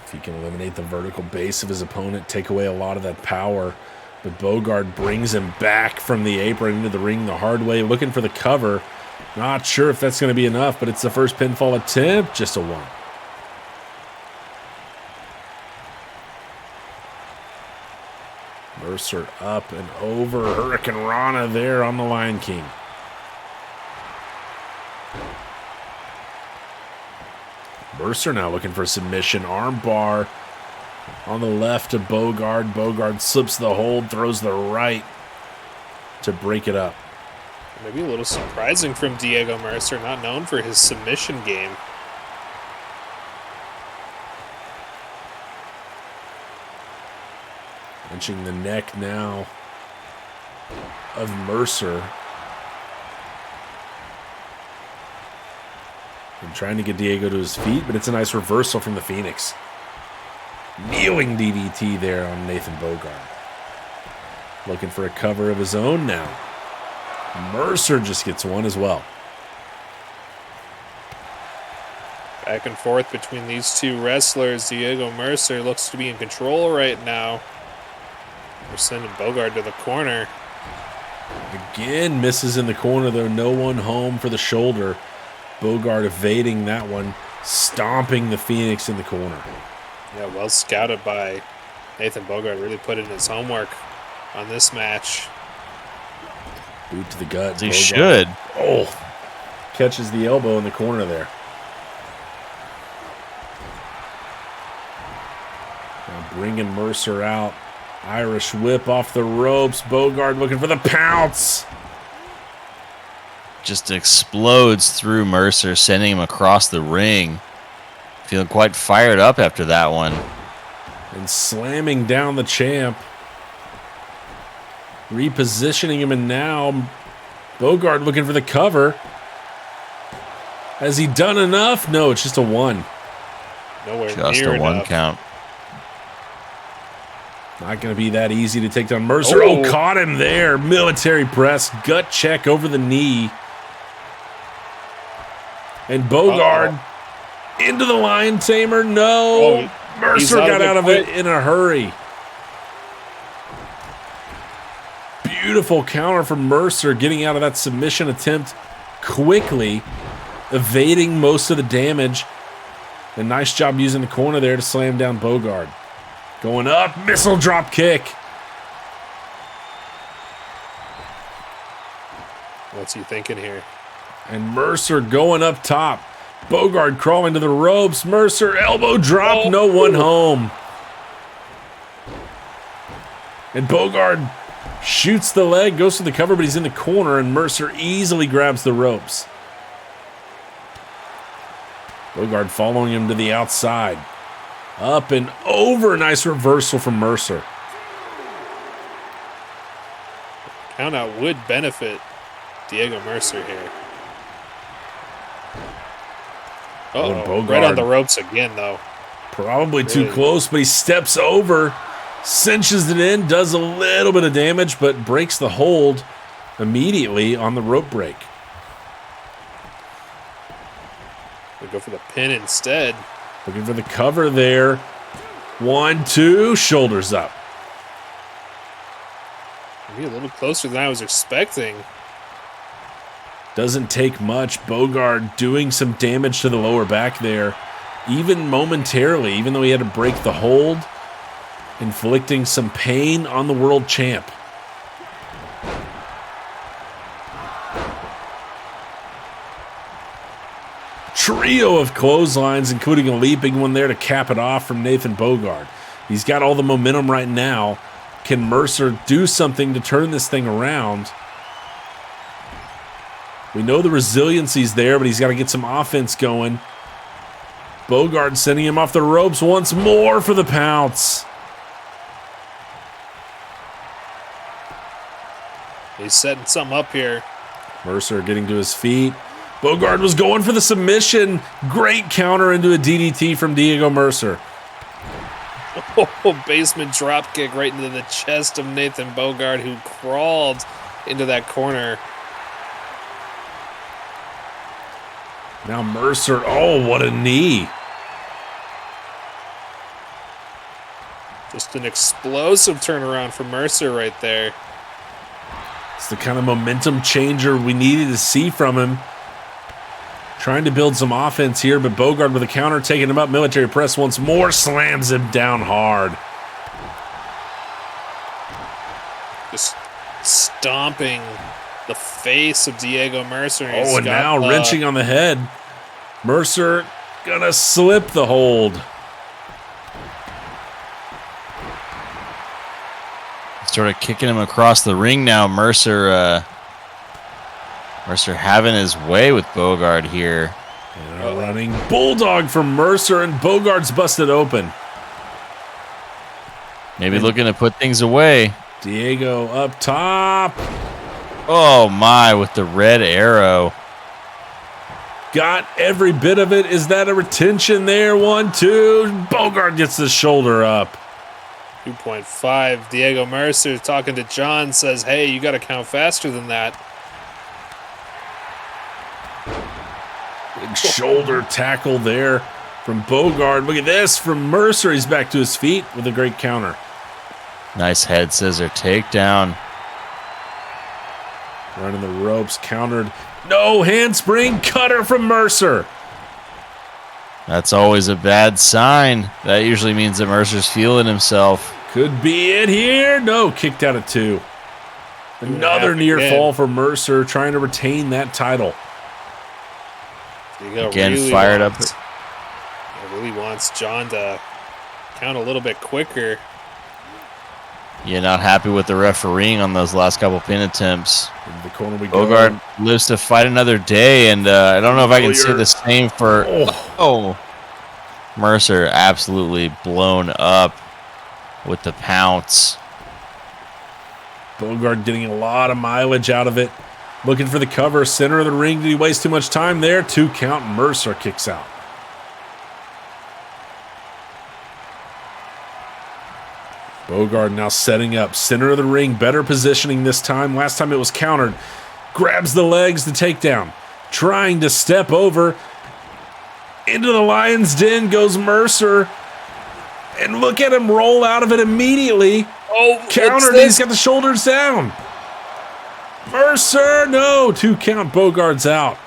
If he can eliminate the vertical base of his opponent, take away a lot of that power. But Bogard brings him back from the apron into the ring the hard way, looking for the cover. Not sure if that's going to be enough, but it's the first pinfall attempt. Just a 1. Mercer up and over. Hurricane Rana there on the Lion King. Mercer now looking for submission. Arm bar on the left of Bogard. Bogard slips the hold, throws the right to break it up. Maybe a little surprising from Diego Mercer, not known for his submission game. Wrenching the neck now of Mercer. And trying to get Diego to his feet, but it's a nice reversal from the Phoenix. Kneeling DDT there on Nathan Bogard. Looking for a cover of his own now. Mercer just gets one as well. Back and forth between these two wrestlers. Diego Mercer looks to be in control right now. We're sending Bogard to the corner. Again, misses in the corner, though. No one home for the shoulder. Bogard evading that one, stomping the Phoenix in the corner. Yeah, well scouted by Nathan Bogard. Really put in his homework on this match. Boot to the gut. He Bogard. should. Oh, catches the elbow in the corner there. Now bringing Mercer out. Irish whip off the ropes. Bogard looking for the pounce. Just explodes through Mercer, sending him across the ring. Feeling quite fired up after that one. And slamming down the champ. Repositioning him, and now Bogard looking for the cover. Has he done enough? No, it's just a one. Nowhere Just near a one enough. count. Not going to be that easy to take down Mercer. Oh, caught him there. Military press. Gut check over the knee. And Bogard into the lion tamer. No. Mercer got out of it in a hurry. Beautiful counter from Mercer, getting out of that submission attempt quickly, evading most of the damage. A nice job using the corner there to slam down Bogard. Going up, missile drop kick. What's he thinking here? And Mercer going up top. Bogard crawling to the ropes. Mercer elbow drop, no one home. And Bogard shoots the leg, goes for the cover, but he's in the corner, and Mercer easily grabs the ropes. Bogard following him to the outside. Up and over. Nice reversal from Mercer. Countout would benefit Diego Mercer here. Uh-oh, right on the ropes again, though. Probably too close, but he steps over, cinches it in, does a little bit of damage, but breaks the hold immediately on the rope break. We go for the pin instead. Looking for the cover there. 1, 2, shoulders up. Maybe a little closer than I was expecting. Doesn't take much. Bogard doing some damage to the lower back there, even momentarily, even though he had to break the hold, inflicting some pain on the world champ. Trio of clotheslines, including a leaping one there to cap it off from Nathan Bogard. He's got all the momentum right now. Can Mercer do something to turn this thing around? We know the resiliency's there, but he's got to get some offense going. Bogard sending him off the ropes once more for the pounce. He's setting something up here. Mercer getting to his feet. Bogard was going for the submission. Great counter into a DDT from Diego Mercer. Oh, basement drop kick right into the chest of Nathan Bogard, who crawled into that corner. Now Mercer, oh, what a knee. Just an explosive turnaround for Mercer right there. It's the kind of momentum changer we needed to see from him. Trying to build some offense here, but Bogard with a counter, taking him up. Military press once more, slams him down hard. Just stomping the face of Diego Mercer. Oh, and now wrenching on the head. Mercer gonna slip the hold. Sort of kicking him across the ring now. Mercer having his way with Bogard here. And a running bulldog from Mercer, and Bogard's busted open. Maybe looking to put things away. Diego up top. Oh my, with the red arrow. got every bit of it. Is that a retention there? 1, 2. Bogard gets the shoulder up. 2.5. Diego Mercer talking to John says, hey, you got to count faster than that. Big shoulder tackle there from Bogard. Look at this from Mercer. He's back to his feet with a great counter. Nice head scissor takedown. Running the ropes, countered. No, handspring cutter from Mercer. That's always a bad sign. That usually means that Mercer's feeling himself. Could be it here. No, kicked out of 2. Another near fall for Mercer, trying to retain that title. Again, really fired up. Really wants John to count a little bit quicker. You're not happy with the refereeing on those last couple pin attempts. In the corner we go. Bogard lives to fight another day, and I don't know if I can say the same for... Mercer absolutely blown up with the pounce. Bogard getting a lot of mileage out of it. Looking for the cover, center of the ring. Did he waste too much time there? 2 count, Mercer kicks out. Bogard now setting up, center of the ring, better positioning this time. Last time it was countered. Grabs the legs, the takedown. Trying to step over. Into the lion's den goes Mercer. And look at him roll out of it immediately. Oh, countered, he's got the shoulders down. Mercer, no, 2 count, Bogard's out.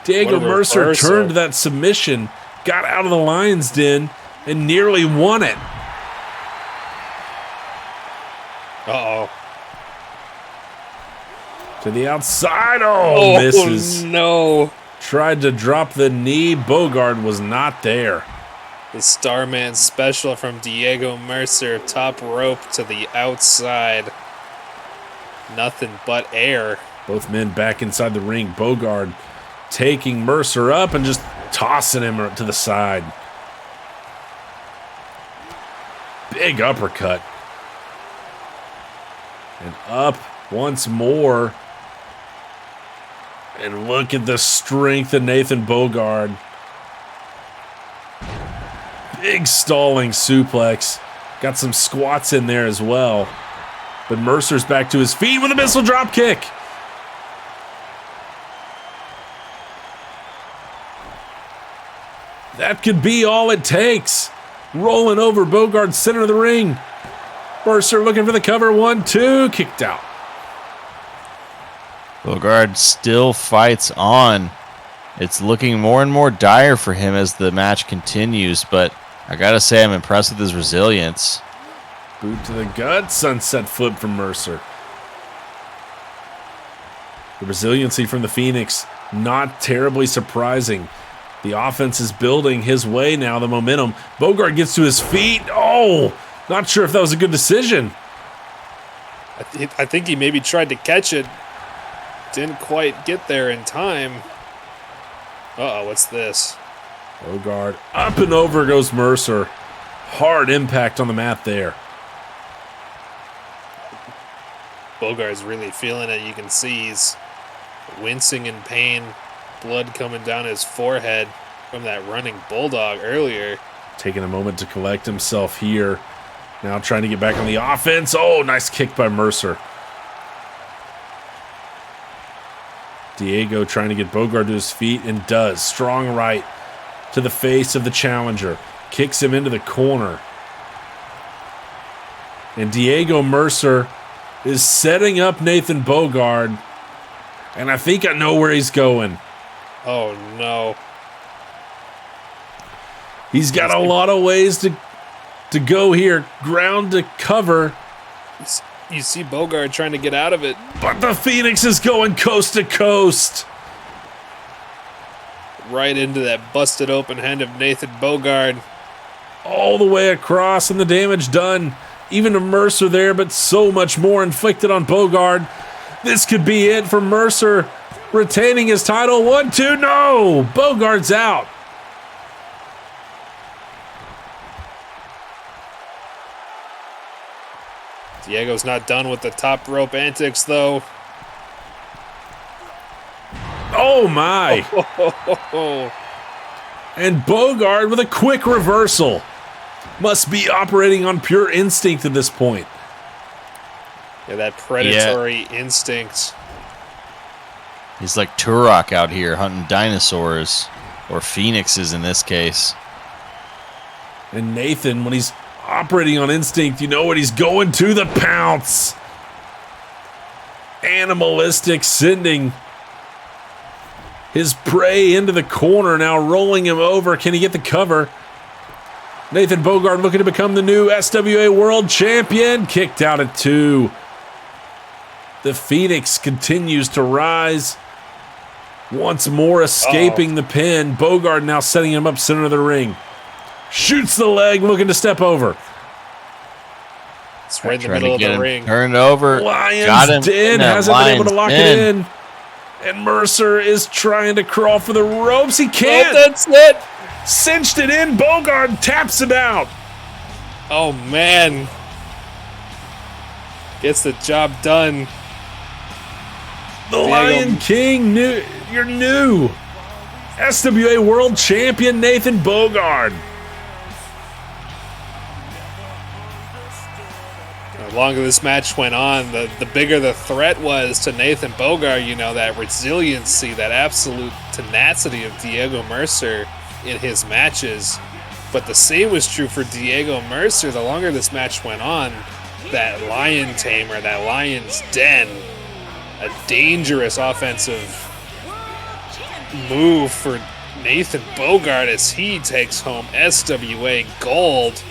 Diego Mercer turned to that submission, got out of the lion's den, and nearly won it. Uh-oh. To the outside, oh, misses. No. Tried to drop the knee, Bogard was not there. The Starman special from Diego Mercer, top rope to the outside. Nothing but air. Both men back inside the ring. Bogard taking Mercer up and just tossing him to the side. Big uppercut. And up once more. And look at the strength of Nathan Bogard. Big stalling suplex. Got some squats in there as well. But Mercer's back to his feet with a missile drop kick. That could be all it takes. Rolling over Bogard, center of the ring. Mercer looking for the cover. 1, 2, kicked out. Bogard still fights on. It's looking more and more dire for him as the match continues, but I gotta say I'm impressed with his resilience. Boot to the gut, sunset flip from Mercer. The resiliency from the Phoenix, not terribly surprising. The offense is building his way now, the momentum. Bogard gets to his feet. Oh, not sure if that was a good decision. I think he maybe tried to catch it. Didn't quite get there in time. Uh-oh, what's this? Bogard, up and over goes Mercer. Hard impact on the mat there. Bogard's really feeling it. You can see he's wincing in pain. Blood coming down his forehead from that running bulldog earlier. Taking a moment to collect himself here. Now trying to get back on the offense. Oh, nice kick by Mercer. Diego trying to get Bogard to his feet and does. Strong right to the face of the challenger. Kicks him into the corner. And Diego Mercer is setting up Nathan Bogard. And I think I know where he's going. Oh, no. He's got a lot of ways to go here. Ground to cover. You see Bogard trying to get out of it. But the Phoenix is going coast to coast. Right into that busted open hand of Nathan Bogard. All the way across, and the damage done. Even to Mercer there, but so much more inflicted on Bogard. This could be it for Mercer. Retaining his title. 1, 2, no! Bogard's out. Diego's not done with the top rope antics, though. Oh, my. And Bogard with a quick reversal. Must be operating on pure instinct at this point. Yeah, that predatory instinct. He's like Turok out here hunting dinosaurs, or phoenixes in this case. And Nathan, when he's operating on instinct, you know what he's going to, the pounce. Animalistic, sending his prey into the corner, now rolling him over. Can he get the cover? Nathan Bogard looking to become the new SWA World Champion. Kicked out at 2. The Phoenix continues to rise. Once more escaping the pin. Bogard now setting him up center of the ring. Shoots the leg, looking to step over. It's right in the middle of the ring. Turned over. Lions Den hasn't been able to lock it in. And Mercer is trying to crawl for the ropes. He can't. Oh, that's it. Cinched it in. Bogard taps him out. Oh, man. Gets the job done. The Lion King, your new SWA World Champion, Nathan Bogard. The longer this match went on, the bigger the threat was to Nathan Bogard. You know, that resiliency, that absolute tenacity of Diego Mercer in his matches. But the same was true for Diego Mercer. The longer this match went on, that Lion Tamer, that Lion's Den, a dangerous offensive move for Nathan Bogard as he takes home SWA Gold.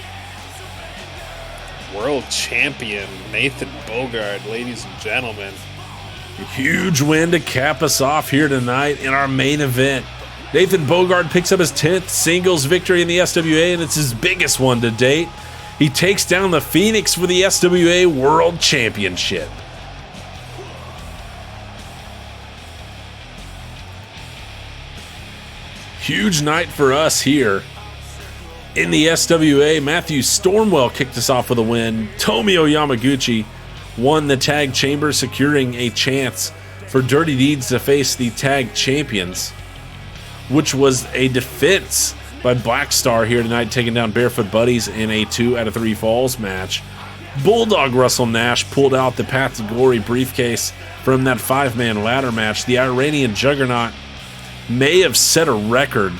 World Champion Nathan Bogard, ladies and gentlemen. A huge win to cap us off here tonight in our main event. Nathan Bogard picks up his 10th singles victory in the SWA, and it's his biggest one to date. He takes down the Phoenix for the SWA World Championship. Huge night for us here in the SWA. Matthew Stormwell kicked us off with a win. Tomio Yamaguchi won the tag chamber, securing a chance for Dirty Deeds to face the tag champions, which was a defense by Black Star here tonight, taking down Barefoot Buddies in a 2 out of 3 falls match. Bulldog Russell Nash pulled out the Path to Glory briefcase from that 5-man ladder match. The Iranian Juggernaut may have set a record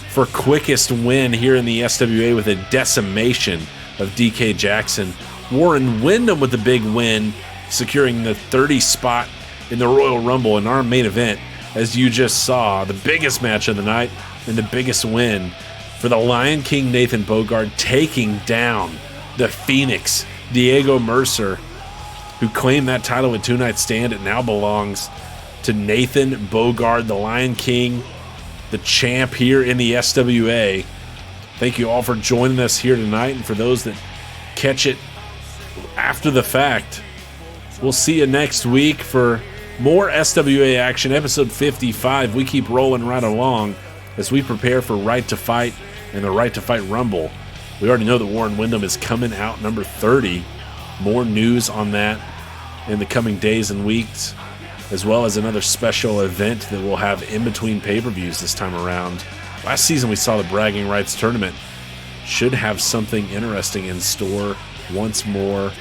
for quickest win here in the SWA with a decimation of DK Jackson. Warren Windham with the big win, securing the 30 spot in the Royal Rumble in our main event. As you just saw, the biggest match of the night and the biggest win for the Lion King Nathan Bogard, taking down the Phoenix Diego Mercer, who claimed that title with 2-night stand. It now belongs to Nathan Bogard, the Lion King, the champ here in the SWA. Thank you all for joining us here tonight, and for those that catch it after the fact, we'll see you next week for more SWA action, episode 55. We keep rolling right along as we prepare for Right to Fight and the Right to Fight Rumble. We already know that Warren Windham is coming out number 30. More news on that in the coming days and weeks, as well as another special event that we'll have in between pay-per-views this time around. Last season we saw the Bragging Rights Tournament. Should have something interesting in store once more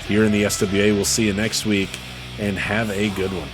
here in the SWA. We'll see you next week, and have a good one.